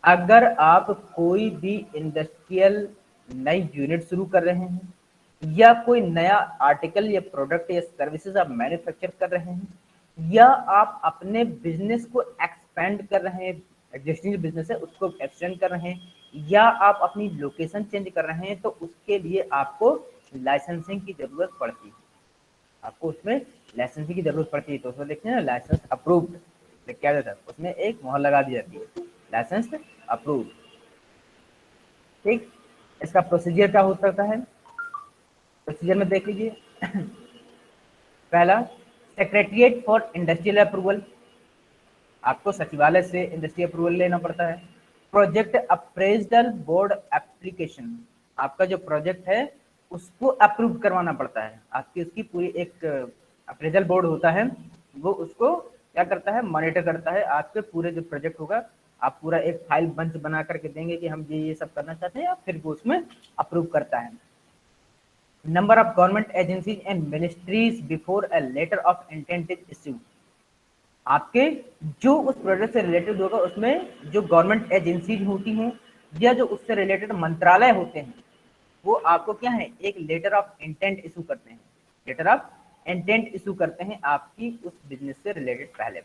अगर आप कोई भी industrial नई unit शुरू कर रहे हैं या कोई नया आर्टिकल या प्रोडक्ट या सर्विसेज आप मैन्युफैक्चर कर रहे हैं या आप अपने बिजनेस को एक्सपेंड कर रहे हैं, एग्जिस्टिंग बिजनेस है उसको एक्सटेंड कर रहे हैं, या आप अपनी लोकेशन चेंज कर रहे हैं, तो उसके लिए आपको लाइसेंसिंग की जरूरत पड़ती है। आपको उसमें लाइसेंसिंग की जरूरत पड़ती है। तो उसमें देखते हैं ना, लाइसेंस अप्रूव्ड क्या जाता है, उसमें एक मोहर लगा दी जाती है, लाइसेंस अप्रूव्ड। ठीक, इसका प्रोसीजर क्या हो सकता है, प्रोसीजर में देख लीजिए। पहला, सेक्रेटरिएट फॉर इंडस्ट्रियल अप्रूवल, आपको सचिवालय से इंडस्ट्री अप्रूवल लेना पड़ता है। प्रोजेक्ट अप्रेजल बोर्ड एप्लीकेशन, आपका जो प्रोजेक्ट है उसको अप्रूव करवाना पड़ता है। आपकी उसकी पूरी एक अप्रेजल बोर्ड होता है, वो उसको क्या करता है, मॉनिटर करता है। आपके पूरे जो प्रोजेक्ट होगा, आप पूरा एक फाइल बंच बना करके देंगे कि हम ये सब करना चाहते हैं, फिर वो उसमें अप्रूव करता है। Number of government agencies and ministries before a letter of intent is issued, आपके जो उस प्रोजेक्ट से रिलेटेड होगा उसमें जो गवर्नमेंट एजेंसीज होती हैं या जो उससे रिलेटेड मंत्रालय होते हैं, वो आपको क्या है, एक लेटर ऑफ इंटेंट इशू करते हैं, लेटर ऑफ इंटेंट इशू करते हैं आपकी उस बिजनेस से रिलेटेड। पहले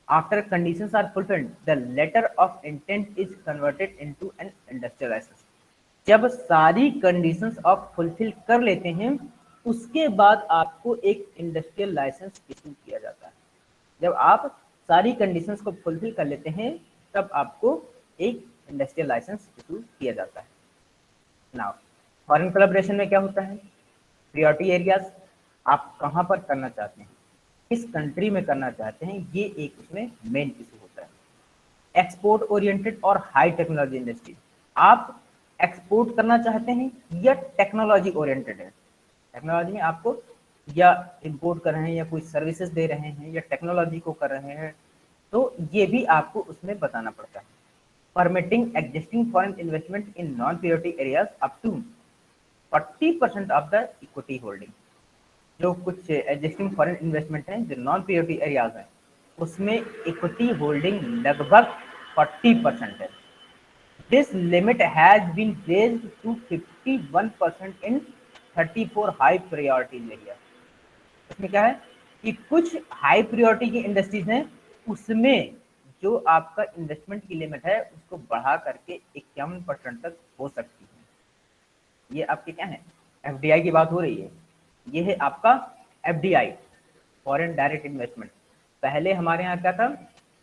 after conditions are fulfilled the letter of intent is converted into an industrial licence. जब सारी कंडीशंस आप फुलफिल कर लेते हैं उसके बाद आपको एक इंडस्ट्रियल लाइसेंस इशू किया जाता है। जब आप सारी कंडीशंस को फुलफिल कर लेते हैं तब आपको एक इंडस्ट्रियल लाइसेंस इशू किया जाता है। नाउ फॉरेन कोलैबोरेशन में क्या होता है, प्रायोरिटी एरियाज, आप कहाँ पर करना चाहते हैं, किस कंट्री में करना चाहते हैं, ये एक उसमें मेन इशू होता है। एक्सपोर्ट ओरिएंटेड और हाई टेक्नोलॉजी इंडस्ट्री, आप एक्सपोर्ट करना चाहते हैं या टेक्नोलॉजी ओरिएंटेड है, टेक्नोलॉजी में आपको या इंपोर्ट कर रहे हैं या कोई सर्विसेज दे रहे हैं या टेक्नोलॉजी को कर रहे हैं, तो ये भी आपको उसमें बताना पड़ता है। Permitting existing foreign investment in non priority areas up to 40% of the equity holding. जो कुछ एग्जिस्टिंग फॉरेन इन्वेस्टमेंट हैं जो नॉन प्रायोरिटी एरियाज हैं उसमें इक्विटी होल्डिंग लगभग 40% है। This limit has been raised to 51% in 34 high priority areas। इसमें क्या है कि कुछ हाई प्रायोरिटी की इंडस्ट्रीज हैं उसमें जो आपका इन्वेस्टमेंट की लिमिट है उसको बढ़ा करके 51% तक हो सकती है। ये आपके क्या है, एफडीआई की बात हो रही है। ये है आपका एफडीआई, फॉरेन डायरेक्ट इन्वेस्टमेंट। पहले हमारे यहाँ क्या था,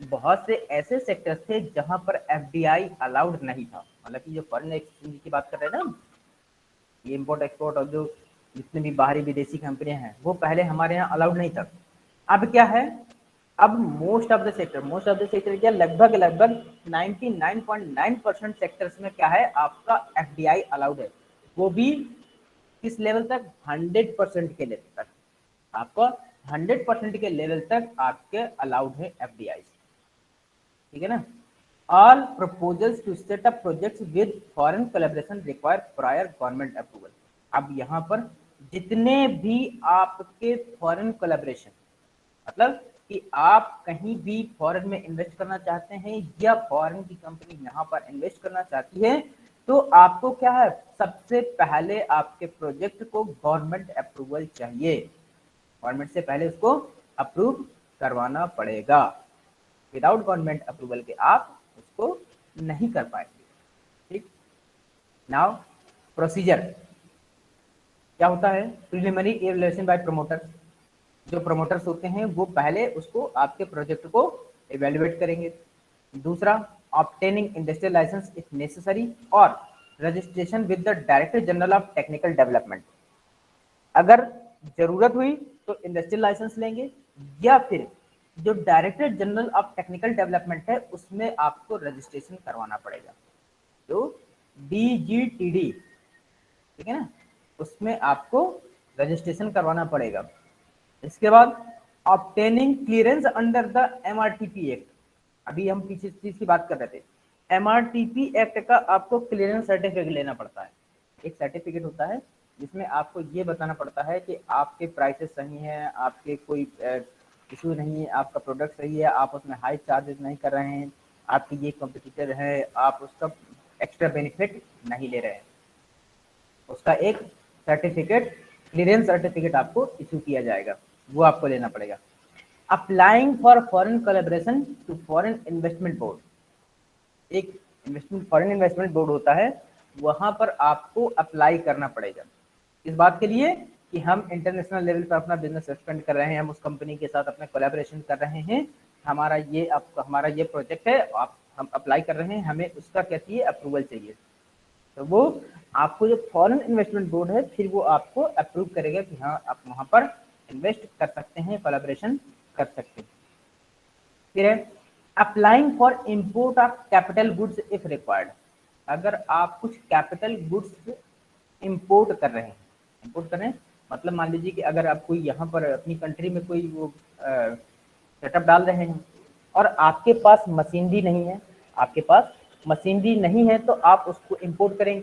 बहुत से ऐसे सेक्टर्स थे जहां पर एफडीआई अलाउड नहीं था, मतलब कि जो फॉरेन एक्सचेंज की बात कर रहे हैं ना, ये इम्पोर्ट एक्सपोर्ट और जो जितने भी बाहरी विदेशी कंपनियां हैं वो पहले हमारे यहाँ अलाउड नहीं था। अब क्या है, अब मोस्ट ऑफ द सेक्टर क्या, लगभग 99.9% सेक्टर्स में क्या है, आपका एफडीआई अलाउड है। वो भी किस लेवल तक, 100% के लेवल तक, आपका 100% के लेवल तक आपके अलाउड है एफडीआई। ठीक है ना। All proposals to set up projects with foreign collaboration require prior government approval. अब यहाँ पर जितने भी आपके फॉरेन कोलैबोरेशन, मतलब कि आप कहीं भी फॉरेन में इन्वेस्ट करना चाहते हैं या फॉरेन की कंपनी यहाँ पर इन्वेस्ट करना चाहती है, तो आपको क्या है, सबसे पहले आपके प्रोजेक्ट को गवर्नमेंट अप्रूवल चाहिए। गवर्नमेंट से पहले उसको अप्रूव करवाना पड़ेगा। विदाउट गवर्नमेंट अप्रूवल के आप उसको नहीं कर पाएंगे। ठीक, नाउ प्रोसीजर क्या होता है, प्रिलिमिनरी इवैल्यूएशन बाय प्रमोटर्स। जो प्रमोटर्स होते हैं वो पहले उसको आपके प्रोजेक्ट को इवेल्युएट करेंगे। दूसरा, obtaining industrial license if necessary और registration with the director general of technical development. अगर जरूरत हुई तो इंडस्ट्रियल लाइसेंस लेंगे, या फिर जो director general of technical development है उसमें आपको रजिस्ट्रेशन करवाना पड़ेगा, तो DGTD, ठीक है ना, उसमें आपको रजिस्ट्रेशन करवाना पड़ेगा। इसके बाद obtaining clearance under the MRTP act, अभी हम पीछे चीज की बात कर रहे थे, MRTP एक्ट का आपको क्लियरेंस सर्टिफिकेट लेना पड़ता है। एक सर्टिफिकेट होता है जिसमें आपको ये बताना पड़ता है कि आपके प्राइसेस सही हैं, आपके कोई इशू नहीं है, आपका प्रोडक्ट सही है, आप उसमें हाई चार्जेस नहीं कर रहे हैं, आपके ये कॉम्पिटिटर है, आप उसका एक्स्ट्रा बेनिफिट नहीं ले रहे हैं, उसका एक सर्टिफिकेट, क्लियरेंस सर्टिफिकेट आपको इशू किया जाएगा, वो आपको लेना पड़ेगा। Applying for foreign collaboration to foreign investment board, एक फॉरेन इन्वेस्टमेंट बोर्ड होता है, वहां पर आपको अप्लाई करना पड़ेगा इस बात के लिए कि हम इंटरनेशनल लेवल पर अपना बिजनेस एक्सपेंड कर रहे हैं, हम उस कंपनी के साथ अपना कोलैबोरेशन कर रहे हैं, हमारा ये प्रोजेक्ट है, हम अप्लाई कर रहे हैं, हमें उसका क्या चाहिए, अप्रूवल चाहिए। तो वो आपको जो फॉरेन इन्वेस्टमेंट बोर्ड है फिर वो आपको अप्रूव करेगा कि हाँ आप वहां पर इन्वेस्ट कर सकते हैं, कोलैबोरेशन कर सकते हैं। फिर है applying for import of capital goods if required, अगर आप कुछ कैपिटल गुड्स इंपोर्ट कर रहे हैं, इंपोर्ट कर रहे हैं मतलब मान लीजिए कि अगर आप कोई यहाँ पर अपनी कंट्री में कोई वो सेटअप डाल रहे हैं और आपके पास मशीनरी नहीं है, आपके पास मशीनरी नहीं है तो आप उसको इंपोर्ट करेंगे।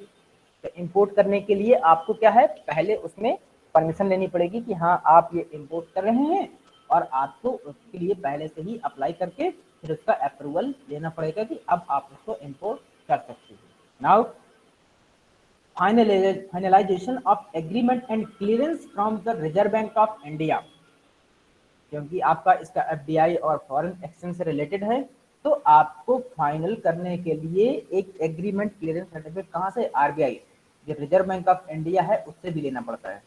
तो इंपोर्ट करने के लिए आपको क्या है, पहले उसमें परमिशन लेनी पड़ेगी कि हाँ आप ये इंपोर्ट कर रहे हैं, और आपको उसके लिए पहले से ही अप्लाई करके फिर उसका अप्रूवल लेना पड़ेगा कि अब आप उसको इंपोर्ट कर सकते हैं। Now finalisation of agreement and clearance from the reserve bank of India, क्योंकि आपका इसका FDI और फॉरेन एक्सचेंज से रिलेटेड है, तो आपको फाइनल करने के लिए एक एग्रीमेंट क्लियरेंस सर्टिफिकेट कहाँ से, RBI, जो रिजर्व बैंक ऑफ इंडिया है उससे भी लेना पड़ता है।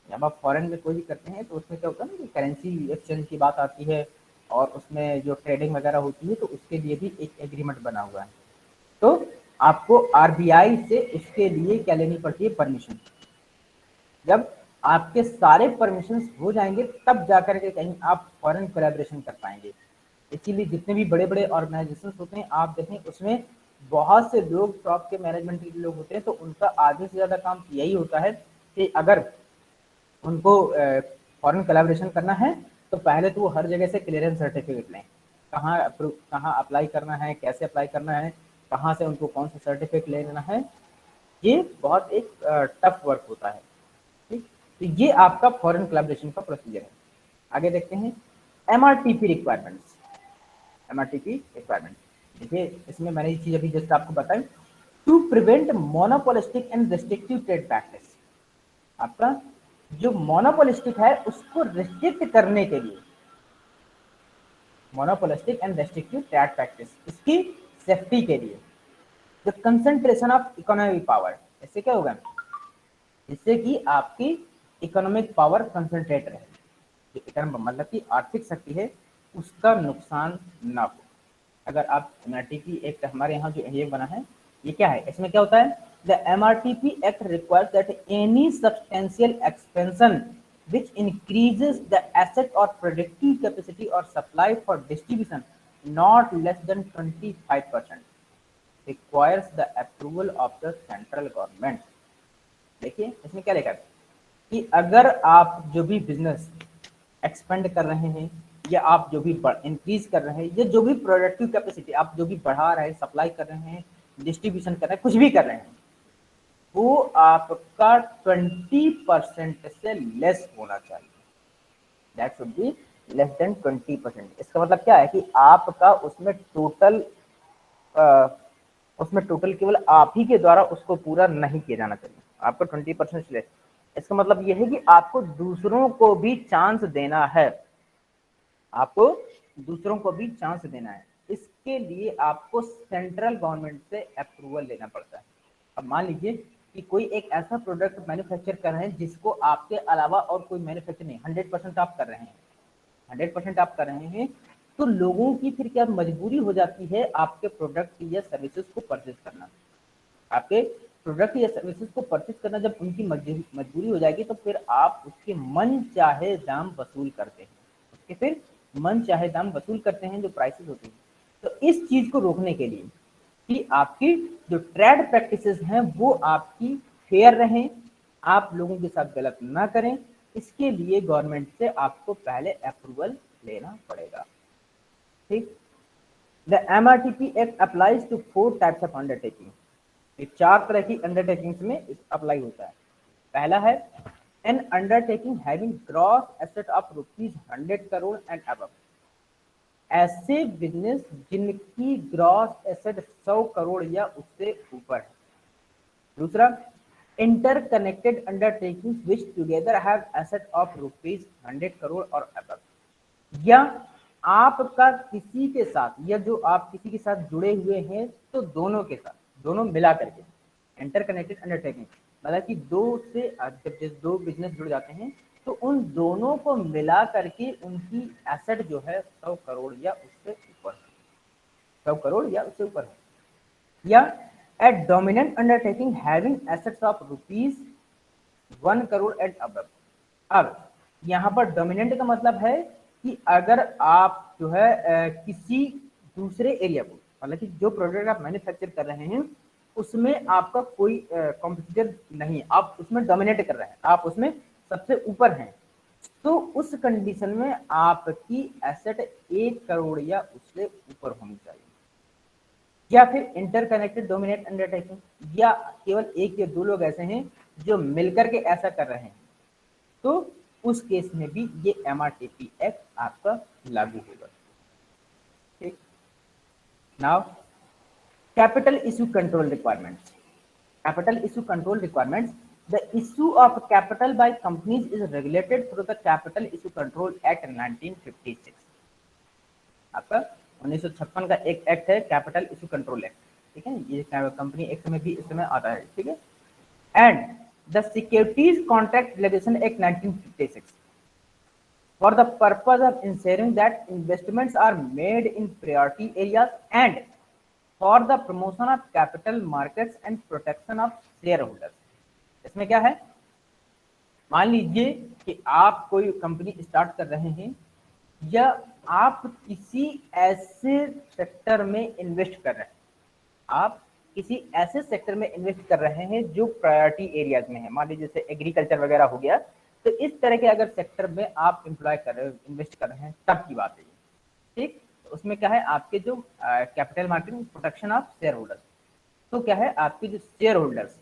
जब आप फॉरेन में कोई भी करते हैं तो उसमें क्या होता है ना कि करेंसी एक्सचेंज की बात आती है, और उसमें जो ट्रेडिंग वगैरह होती है तो उसके लिए भी एक एग्रीमेंट बना हुआ है। तो आपको RBI से उसके लिए क्या लेनी पड़ती है, परमिशन। जब आपके सारे परमिशन हो जाएंगे तब जाकर के कहीं आप फॉरेन कोलैबोरेशन कर पाएंगे। इसीलिए जितने भी बड़े बड़े ऑर्गेनाइजेशन होते हैं आप देखें उसमें बहुत से लोग टॉप के मैनेजमेंट के लोग होते हैं, तो उनका आधे से ज़्यादा काम यही होता है कि अगर उनको फॉरेन कोलैबोरेशन करना है तो पहले तो वो हर जगह से क्लियरेंस सर्टिफिकेट लें, कहाँ अप्लाई करना है, कैसे अप्लाई करना है, कहाँ से उनको कौन सा सर्टिफिकेट लेना है, ये बहुत एक टफ वर्क होता है। ठीक, तो ये आपका फॉरेन कोलैबोरेशन का प्रोसीजर है। आगे देखते हैं MRTP रिक्वायरमेंट्स। MRTP रिक्वायरमेंट देखिए, इसमें मैंने ये चीज अभी जस्ट आपको बताई, to prevent monopolistic and restrictive trade practice, आपका जो मोनोपोलिस्टिक है उसको रिस्ट्रिक्ट करने के लिए, monopolistic and restrictive trade practice, इसकी सेफ्टी के लिए, the concentration of economic power, इससे क्या होगा, जिससे कि आपकी इकोनॉमिक पावर कंसंट्रेट रहे, मतलब कि आर्थिक शक्ति है उसका नुकसान ना हो। अगर आप MRTP एक्ट हमारे यहाँ जो ये बना है, ये क्या है, इसमें क्या होता है, the MRTP act requires that any substantial expansion which increases the asset or productive capacity or supply for distribution not less than 25% requires the approval of the central government। देखिए इसमें क्या लिखा है कि अगर आप जो भी बिजनेस एक्सपेंड कर रहे हैं, या आप जो भी इंक्रीज कर रहे हैं, या जो भी प्रोडक्टिव कैपेसिटी आप जो भी बढ़ा रहे हैं, सप्लाई कर रहे हैं, डिस्ट्रीब्यूशन कर रहे हैं, कुछ भी कर रहे हैं, वो आपका 20% से लेस होना चाहिए। That should be less than 20%। इसका मतलब क्या है कि आपका उसमें टोटल केवल आप ही के द्वारा उसको पूरा नहीं किया जाना चाहिए, आपको 20% लेस। इसका मतलब यह है कि आपको दूसरों को भी चांस देना है, आपको दूसरों को भी चांस देना है, इसके लिए आपको सेंट्रल गवर्नमेंट से अप्रूवल लेना पड़ता है। अब मान लीजिए कि कोई एक ऐसा प्रोडक्ट मैन्युफैक्चर कर रहे हैं जिसको आपके अलावा और कोई मैन्युफैक्चर नहीं, 100% आप कर रहे हैं, 100% आप कर रहे हैं, तो लोगों की फिर क्या मजबूरी हो जाती है आपके प्रोडक्ट या सर्विसेज को परचेज करना। आपके प्रोडक्ट या सर्विसेज को परचेज करना जब उनकी मजबूरी हो जाएगी, तो फिर आप उसके मन चाहे दाम वसूल करते हैं, उसके फिर मन चाहे दाम वसूल करते हैं जो प्राइसेस होती हैं। तो इस चीज को रोकने के लिए कि आपकी जो ट्रेड प्रैक्टिसेस हैं वो आपकी फेयर रहें, आप लोगों के साथ गलत ना करें, इसके लिए गवर्नमेंट से आपको पहले अप्रूवल लेना पड़ेगा। ठीक। The MRTP act applies to 4 types of undertaking. ये 4 तरह की अंडरटेकिंग्स में अप्लाई होता है। पहला है N undertaking having gross asset of ₹100 crore and above. ऐसे बिजनेस जिनकी ग्रॉस एसेट 100 करोड़ या उससे ऊपर है। दूसरा, interconnected undertaking which together have asset of ₹100 crore और अबव। या आपका किसी के साथ, या जो आप किसी के साथ जुड़े हुए हैं तो दोनों के साथ, दोनों मिला करके इंटरकनेक्टेड अंडरटेकिंग, मतलब कि जब दो बिजनेस जुड़ जाते हैं तो उन दोनों को मिला करके उनकी एसेट जो है 100 करोड़ या उससे ऊपर है, 100 करोड़ या उससे ऊपर है। या a dominant undertaking having assets of ₹1 crore and above. अब यहाँ पर डोमिनेंट का मतलब है कि अगर आप जो है किसी दूसरे एरिया को, मतलब कि जो प्रोडक्ट आप मैन्युफैक्चर कर रहे हैं उसमें आपका कोई कॉम्पिटिटर नहीं है, आप उसमें डोमिनेट कर रहे हैं, आप उसमें सबसे ऊपर हैं, तो उस कंडीशन में आपकी एसेट 1 करोड़ या उससे ऊपर होनी चाहिए। या फिर इंटरकनेक्टेड डोमिनेट अंडरटेकिंग, या केवल एक या दो लोग ऐसे हैं जो मिलकर के ऐसा कर रहे हैं, तो उस केस में भी ये MRTP एक्ट आपका लागू होगा। ठीक। Now capital issue control requirements. Capital issue control requirements, the issue of capital by companies is regulated through the capital issue control act 1956। आपका 1956 का एक एक्ट है कैपिटल इशू कंट्रोल एक्ट। ठीक है, ये कंपनी एक्ट में भी इस समय आता है। ठीक है, and the securities contract regulation act 1956 for the purpose of ensuring that investments are made in priority areas and for the promotion of capital markets and protection of shareholders। इसमें क्या है, मान लीजिए कि आप कोई कंपनी स्टार्ट कर रहे हैं या आप किसी ऐसे सेक्टर में इन्वेस्ट कर रहे हैं, आप किसी ऐसे सेक्टर में इन्वेस्ट कर रहे हैं जो प्रायोरिटी एरियाज में है, मान लीजिए जैसे एग्रीकल्चर वगैरह हो गया, तो इस तरह के अगर सेक्टर में आप एम्प्लॉय कर रहे हो, इन्वेस्ट कर रहे हैं, तब की बात है। ठीक, तो उसमें क्या है, आपके जो capital market protection of share holders, तो क्या है, आपके जो शेयर होल्डर्स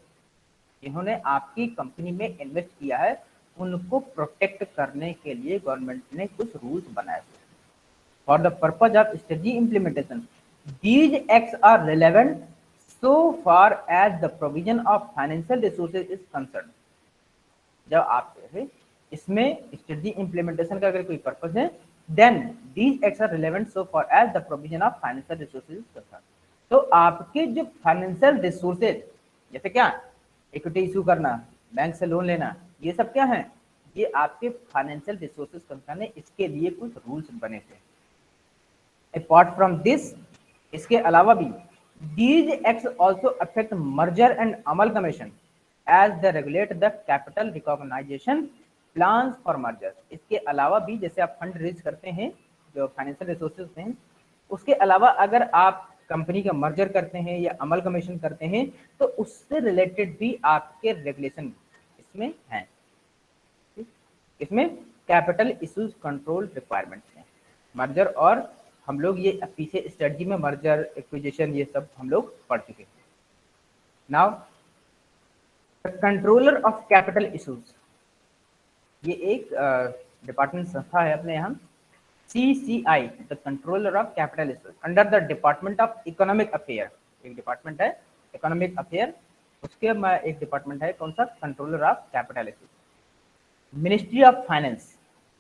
जिन्होंने आपकी कंपनी में इन्वेस्ट किया है उनको प्रोटेक्ट करने के लिए गवर्नमेंट ने कुछ रूल्स बनाए हुए। For the purpose of strategy implementation these acts are relevant so far as the provision of financial resources is concerned। जब आप इसमें स्ट्रेटजी इंप्लीमेंटेशन का अगर कोई पर्पस है, then these acts are relevant so far as the provision of financial resources is concern. तो आपके जो फाइनेंशियल रिसोर्सेज, जैसे क्या इक्विटी इशू करना, बैंक से लोन लेना, ये सब क्या है, ये आपके फाइनेंशियल रिसोर्सेज कंसर्न है, इसके लिए कुछ रूल्स बने थे। अपार्ट फ्रॉम दिस, इसके अलावा भी these acts also affect merger and amalgamation as they regulate the capital recognition plans for mergers। इसके अलावा भी जैसे आप फंड रेज करते हैं जो फाइनेंशियल रिसोर्सेज हैं, उसके अलावा अगर आप कंपनी का मर्जर करते हैं या अमलगमेशन करते हैं तो उससे रिलेटेड भी आपके रेगुलेशन इसमें हैं। इसमें कैपिटल इश्यूज कंट्रोल रिक्वायरमेंट्स हैं, मर्जर, और हम लोग ये पीछे स्ट्रेटजी में मर्जर एक्विजिशन ये सब हम लोग पढ़ चुके हैं। Now controller of capital issues, ये एक डिपार्टमेंट संस्था है अपने यहाँ, CCI, the controller of capital issues under the department of economic affair. एक डिपार्टमेंट है इकोनॉमिक अफेयर, उसके एक डिपार्टमेंट है कौन सा, controller of capital issues. Ministry of finance,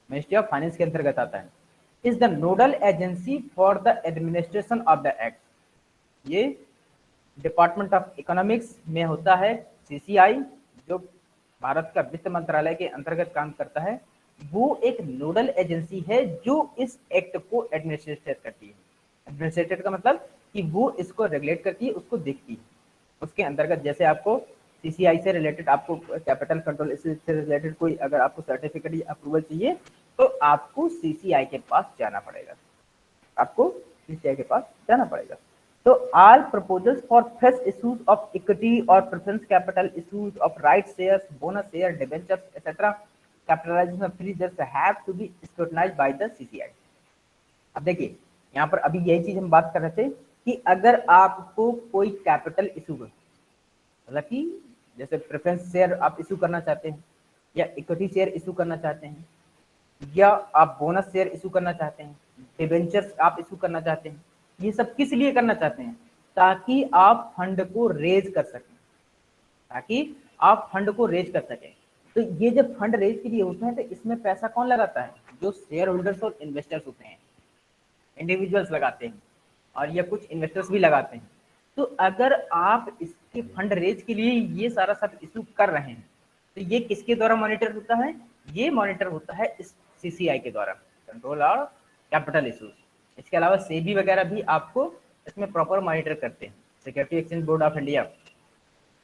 ministry of finance के अंतर्गत आता है, is the nodal agency for the administration of the act। ये डिपार्टमेंट ऑफ इकोनॉमिक्स में होता है CCI, जो भारत का वित्त मंत्रालय के अंतर्गत काम करता है। वो एक नोडल एजेंसी है जो इस एक्ट को एडमिनिस्ट्रेट करती है। एडमिनिस्ट्रेटर का मतलब कि वो इसको रेगुलेट करती है, उसको देखती है। उसके अंतर्गत जैसे आपको सीसीआई से रिलेटेड, आपको कैपिटल कंट्रोल से रिलेटेड कोई अगर आपको सर्टिफिकेट या अप्रूवल चाहिए तो आपको सीसीआई के पास जाना पड़ेगा, आपको सीसीआई के पास जाना पड़ेगा। तो all proposals for fresh issues of equity और preference capital issues of right shares, bonus share, debentures etcetera capitalisation of free shares have to be scrutinised by the CCI. अब देखिए यहाँ पर अभी यही चीज हम बात कर रहे थे कि अगर आपको कोई कैपिटल इशू, मतलब कि जैसे प्रेफरेंस शेयर आप इशू करना चाहते हैं या इक्विटी शेयर इशू करना चाहते हैं या आप बोनस शेयर इशू करना चाहते हैं, डिबेंचर्स आप इशू करना चाहते हैं, ये सब किस लिए करना चाहते हैं? ताकि आप फंड को रेज कर सकें, ताकि आप फंड को रेज कर सकें। तो ये जब फंड रेज के लिए होते हैं तो इसमें पैसा कौन लगाता है? जो शेयर होल्डर्स और इन्वेस्टर्स होते हैं, इंडिविजुअल्स लगाते हैं और या कुछ इन्वेस्टर्स भी लगाते हैं। तो अगर आप इसके फंड रेज के लिए ये सारा सब इशू कर रहे हैं तो ये किसके द्वारा मॉनिटर होता है? ये मॉनिटर होता है इस सीसीआई के द्वारा, कंट्रोल और कैपिटल इशूज। इसके अलावा सेबी वगैरह भी आपको इसमें प्रॉपर मॉनिटर करते हैं, security exchange board of India.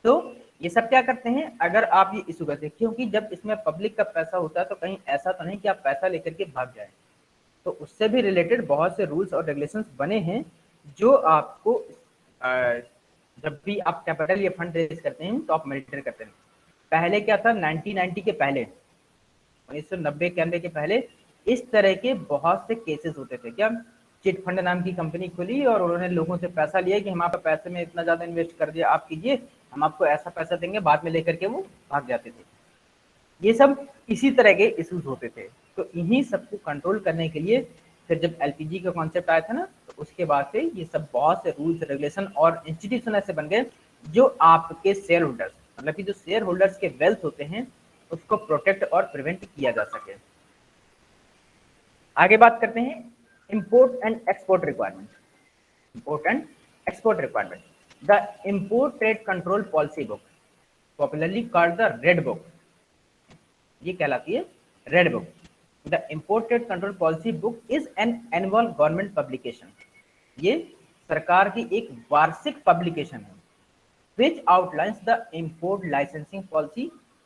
तो ये सब क्या करते हैं अगर आप ये इशू करते हैं, क्योंकि जब इसमें पब्लिक का पैसा होता है तो कहीं ऐसा तो नहीं कि आप पैसा लेकर के भाग जाए। तो उससे भी रिलेटेड बहुत से रूल्स और रेगुलेशंस बने हैं जो आपको जब भी आप कैपिटल या फंड रेज करते हैं तो आप मॉनिटर करते हैं। पहले क्या था, 1990 के पहले, 1990 के पहले इस तरह के बहुत से केसेस होते थे। क्या, चिट फंड नाम की कंपनी खुली और उन्होंने लोगों से पैसा लिया कि हम आपके पैसे में इतना ज्यादा इन्वेस्ट कर दिया, आप कीजिए, हम आपको ऐसा पैसा देंगे, बाद में लेकर के वो भाग जाते थे। ये सब इसी तरह के इश्यूज होते थे। तो इन्हीं सबको कंट्रोल करने के लिए फिर जब एलपीजी का कॉन्सेप्ट आया था ना, तो उसके बाद से ये सब बहुत से रूल्स रेगुलेशन और इंस्टीट्यूशन ऐसे बन गए जो आपके शेयर होल्डर्स, मतलब कि जो शेयर होल्डर्स के वेल्थ होते हैं उसको प्रोटेक्ट और प्रिवेंट किया जा सके। आगे बात करते हैं import and export requirement. Import and export requirement, the import trade control policy book, popularly called the red book, ये कहलाती है red book. The import trade control policy book is an annual government publication, ये सरकार की एक वार्षिक publication है which outlines the import licensing policy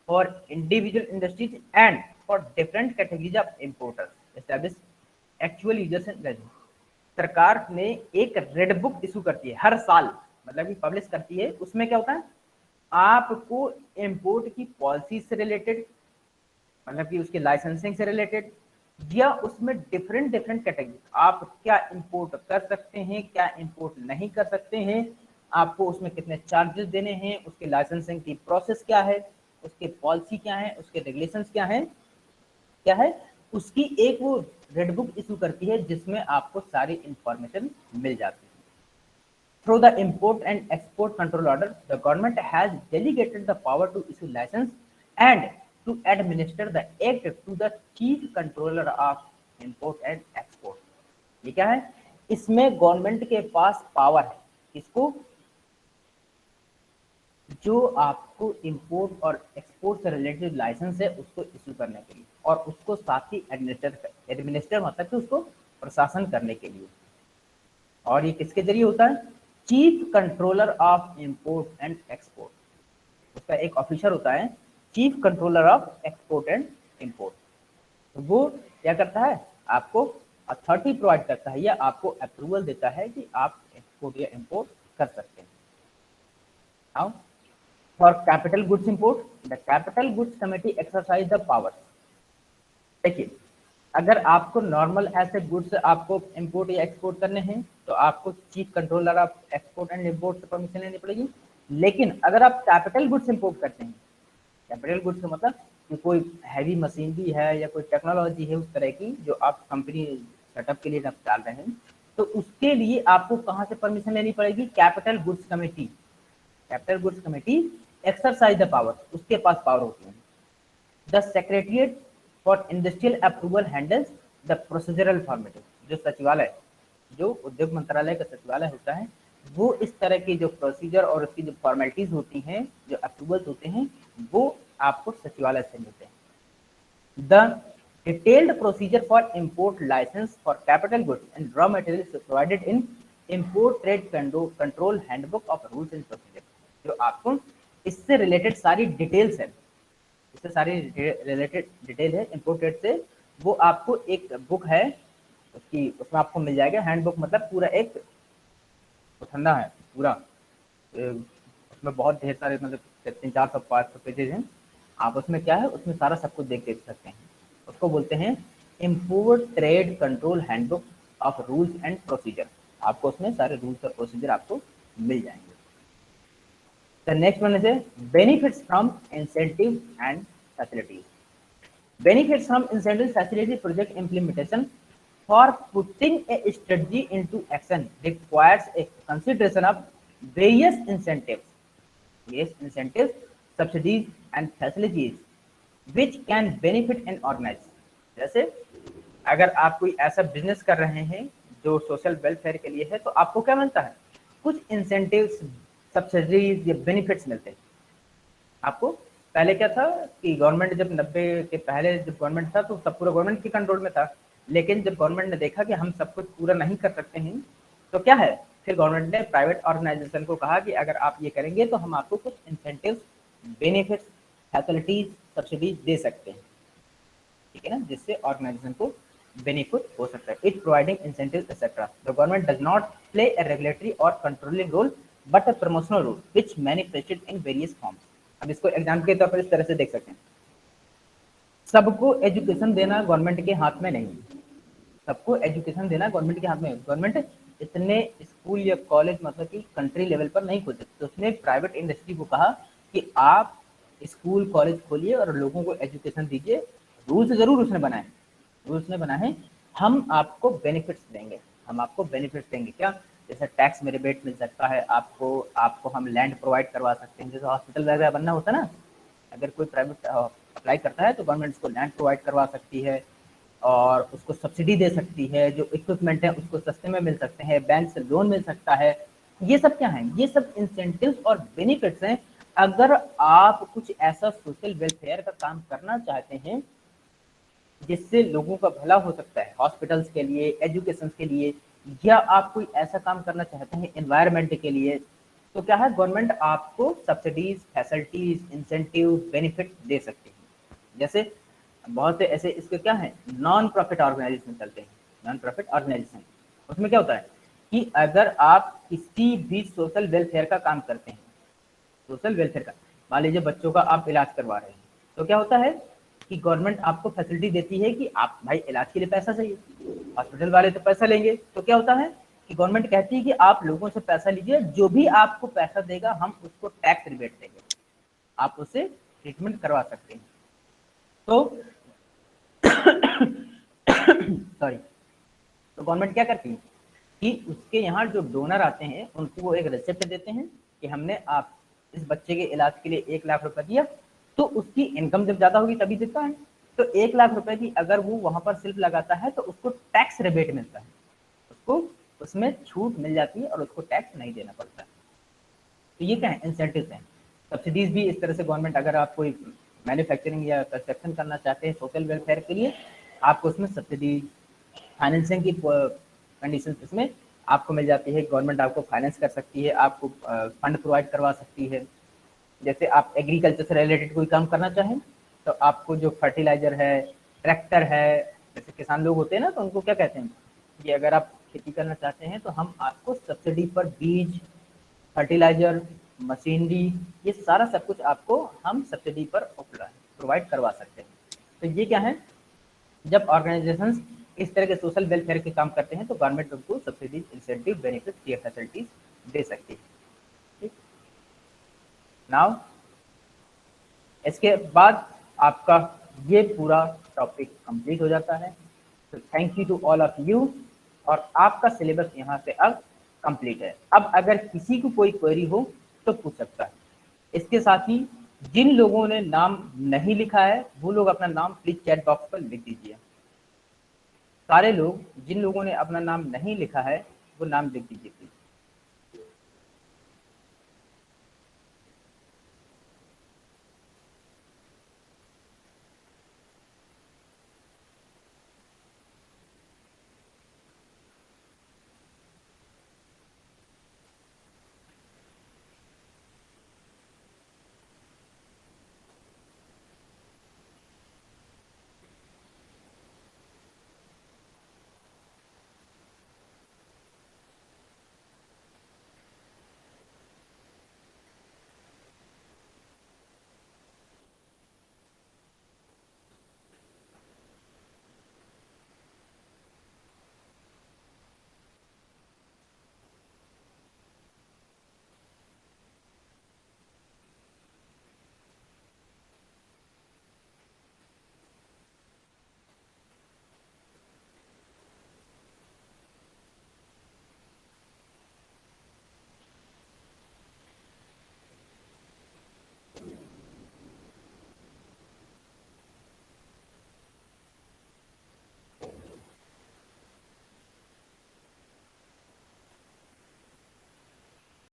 for individual industries and for different categories of importers establish actual users and revenue। सरकार ने एक red book issue करती है हर साल, मतलब कि पब्लिश करती है। उसमें क्या होता है, आपको इंपोर्ट की पॉलिसी से रिलेटेड, मतलब कि उसके लाइसेंसिंग से रिलेटेड, या उसमें डिफरेंट कैटेगरी, आप क्या इंपोर्ट कर सकते हैं, क्या इंपोर्ट नहीं कर सकते हैं, आपको उसमें कितने चार्जेस देने हैं, उसके लाइसेंसिंग की प्रोसेस क्या है, उसके पॉलिसी क्या है, उसके रेगुलेशंस क्या है, उसकी एक वो रेड बुक इशू करती है जिसमें आपको सारी इंफॉर्मेशन मिल जाती है। Through the Import and Export Control Order, the government has delegated the power to issue license and to administer the act to the Chief Controller of Import and Export। ये क्या है, इसमें गवर्नमेंट के पास power है, इसको जो आपको import और एक्सपोर्ट से रिलेटेड लाइसेंस है उसको इशू करने के लिए, और उसको साथ ही एडमिनिस्टर मतलब कि उसको प्रशासन करने के लिए। और ये किसके जरिए होता है, chief controller of import and export, उसका एक ऑफिसर होता है chief controller of export and import. तो वो क्या करता है, आपको अथॉरिटी प्रोवाइड करता है या आपको अप्रूवल देता है कि आप एक्सपोर्ट या इंपोर्ट कर सकते हैं। Now for capital goods import, the capital goods committee exercise the powers. देखिए, अगर आपको नॉर्मल ऐसे गुड्स आपको इंपोर्ट या एक्सपोर्ट करने हैं तो आपको chief controller of export and import से परमिशन लेनी पड़ेगी। लेकिन अगर आप कैपिटल गुड्स इंपोर्ट करते हैं, कैपिटल गुड्स का मतलब कि कोई हैवी मशीनरी है या कोई टेक्नोलॉजी है उस तरह की जो आप कंपनी सेटअप के लिए आप डाल रहे हैं, तो उसके लिए आपको कहाँ से परमिशन लेनी पड़ेगी, capital goods committee. Capital goods committee exercise the power, उसके पास पावर होती है। The secretariat for industrial approval handles the procedural formality, जो सचिवालय, जो उद्योग मंत्रालय का सचिवालय होता है, वो इस तरह की जो प्रोसीजर और उसकी जो फॉर्मेलिटीज होती हैं, जो अप्रूवल्स होते हैं, वो आपको सचिवालय से मिलते हैं। The detailed procedure for import licence for capital goods and raw materials provided in import trade control handbook of rules and procedure. जो आपको इससे रिलेटेड सारी डिटेल्स है, इससे सारी रिलेटेड डिटेल है इम्पोर्टेड से, वो आपको एक बुक है उसकी, उसमें आपको मिल जाएगा। हैंड बुक मतलब पूरा एक ठंडा है पूरा, उसमें बहुत ढेर सारे मतलब 300-400-500 पेजेज हैं। आप उसमें क्या है, उसमें सारा सब कुछ देख सकते हैं। उसको बोलते हैं import trade control handbook of rules and procedure. आपको उसमें सारे रूल्स और प्रोसीजर आपको मिल जाएंगे। The next one is benefits from incentive and facilities. Benefits from incentive facility project implementation for putting a strategy into action requires a consideration of various incentives, subsidies and facilities which can benefit an organization. जैसे अगर आप कोई ऐसा business कर रहे हैं जो social welfare के लिए है, तो आपको क्या मिलता है, कुछ इंसेंटिव्स, सब्सिडीज या बेनिफिट्स मिलते हैं आपको। पहले क्या था कि गवर्नमेंट जब 90 के पहले जब गवर्नमेंट था तो सब पूरा गवर्नमेंट के कंट्रोल में था, लेकिन जब गवर्नमेंट ने देखा कि हम सब कुछ पूरा नहीं कर सकते हैं, तो क्या है, फिर गवर्नमेंट ने प्राइवेट ऑर्गेनाइजेशन को कहा कि अगर आप ये करेंगे तो हम आपको कुछ इंसेंटिव्स, बेनिफिट्स, फैसिलिटीज, सब्सिडीज दे सकते हैं, ठीक है ना, जिससे ऑर्गेनाइजेशन को बेनिफिट हो सकता है। It providing incentives etcetera. The government does not play a regulatory or controlling role but a promotional role which manifested in various forms। अब इसको एग्जाम्पल के तौर पर इस तरह से देख सकते हैं, सबको एजुकेशन देना गवर्नमेंट के हाथ में नहीं, सबको एजुकेशन देना गवर्नमेंट के हाथ में। गवर्नमेंट इतने स्कूल या कॉलेज मतलब कि कंट्री लेवल पर नहीं खोल सकते, तो उसने प्राइवेट इंडस्ट्री को कहा कि आप स्कूल कॉलेज खोलिए और लोगों को एजुकेशन दीजिए। रूल्स जरूर उसने बनाए, रूल्स ने बनाए, हम आपको बेनिफिट्स देंगे, हम आपको बेनिफिट्स देंगे। क्या, जैसे टैक्स में रिबेट मिल सकता है आपको, आपको हम लैंड प्रोवाइड करवा सकते हैं, जैसे हॉस्पिटल वगैरह बनना होता है ना, अगर कोई प्राइवेट अप्लाई करता है तो गवर्नमेंट उसको लैंड प्रोवाइड करवा सकती है और उसको सब्सिडी दे सकती है, जो इक्विपमेंट है उसको सस्ते में मिल सकते हैं, बैंक से लोन मिल सकता है। ये सब क्या है, ये सब इंसेंटिव्स और बेनिफिट्स हैं। अगर आप कुछ ऐसा सोशल वेलफेयर का काम करना चाहते हैं जिससे लोगों का भला हो सकता है, हॉस्पिटल्स के लिए, एजुकेशन के लिए, या आप कोई ऐसा काम करना चाहते हैं एनवायरनमेंट के लिए, तो क्या है, गवर्नमेंट आपको सब्सिडीज, फैसिलिटीज, इंसेंटिव, बेनिफिट दे सकती है। जैसे बहुत से ऐसे इसके क्या है, नॉन प्रॉफिट ऑर्गेनाइजेशन चलते हैं, नॉन प्रॉफिट ऑर्गेनाइजेशन, उसमें क्या होता है कि अगर आप किसी भी सोशल वेलफेयर का काम करते हैं, सोशल वेलफेयर का, मान लीजिए बच्चों का आप इलाज करवा रहे हैं, तो क्या होता है कि गवर्नमेंट आपको फैसिलिटी देती है कि आप भाई इलाज के लिए पैसा चाहिए, हॉस्पिटल वाले तो पैसा लेंगे, तो क्या होता है कि गवर्नमेंट कहती है कि आप लोगों से पैसा लीजिए, जो भी आपको पैसा देगा हम उसको टैक्स रिबेट देंगे, आप उससे ट्रीटमेंट करवा सकते हैं। तो सॉरी, तो गवर्नमेंट क्या करती है कि उसके यहाँ जो डोनर आते हैं उनको वो एक रिसिप्ट देते हैं कि हमने आप इस बच्चे के इलाज के लिए 1 लाख रुपए दिया, तो उसकी इनकम जब ज्यादा होगी तभी देता है। तो 1 लाख रुपए की अगर वो वहां पर सिर्फ लगाता है तो उसको टैक्स रिबेट मिलता है, उसको उसमें छूट मिल जाती है और उसको टैक्स नहीं देना पड़ता है। तो ये क्या है, इंसेंटिव हैं। सब्सिडीज भी इस तरह से गवर्नमेंट, अगर आप कोई मैन्युफैक्चरिंग या कंस्ट्रक्शन करना चाहते हैं सोशल वेलफेयर के लिए, आपको उसमें सब्सिडी, फाइनेंसिंग की कंडीशन इसमें आपको मिल जाती है, गवर्नमेंट आपको फाइनेंस कर सकती है, आपको फंड प्रोवाइड करवा सकती है। जैसे आप एग्रीकल्चर से रिलेटेड कोई काम करना चाहें तो आपको जो फर्टिलाइजर है, ट्रैक्टर है, जैसे किसान लोग होते हैं ना, तो उनको क्या कहते हैं कि अगर आप खेती करना चाहते हैं तो हम आपको सब्सिडी पर बीज, फर्टिलाइजर, मशीनरी, ये सारा सब कुछ आपको हम सब्सिडी पर प्रोवाइड करवा सकते हैं। तो ये क्या है, जब ऑर्गेनाइजेशंस इस तरह के सोशल वेलफेयर के काम करते हैं तो गवर्नमेंट उनको सब्सिडीज, इंसेंटिव, बेनिफिट या फैसिलिटीज दे सकती है। ठीक, नाउ इसके बाद आपका ये पूरा टॉपिक कंप्लीट हो जाता है। तो thank you to all of you, और आपका सिलेबस यहाँ से अब कंप्लीट है। अब अगर किसी को कोई क्वेरी हो तो पूछ सकता है। इसके साथ ही जिन लोगों ने नाम नहीं लिखा है वो लोग अपना नाम प्लीज चैट बॉक्स पर लिख दीजिए। सारे लोग, जिन लोगों ने अपना नाम नहीं लिखा है वो नाम लिख दीजिए प्लीज।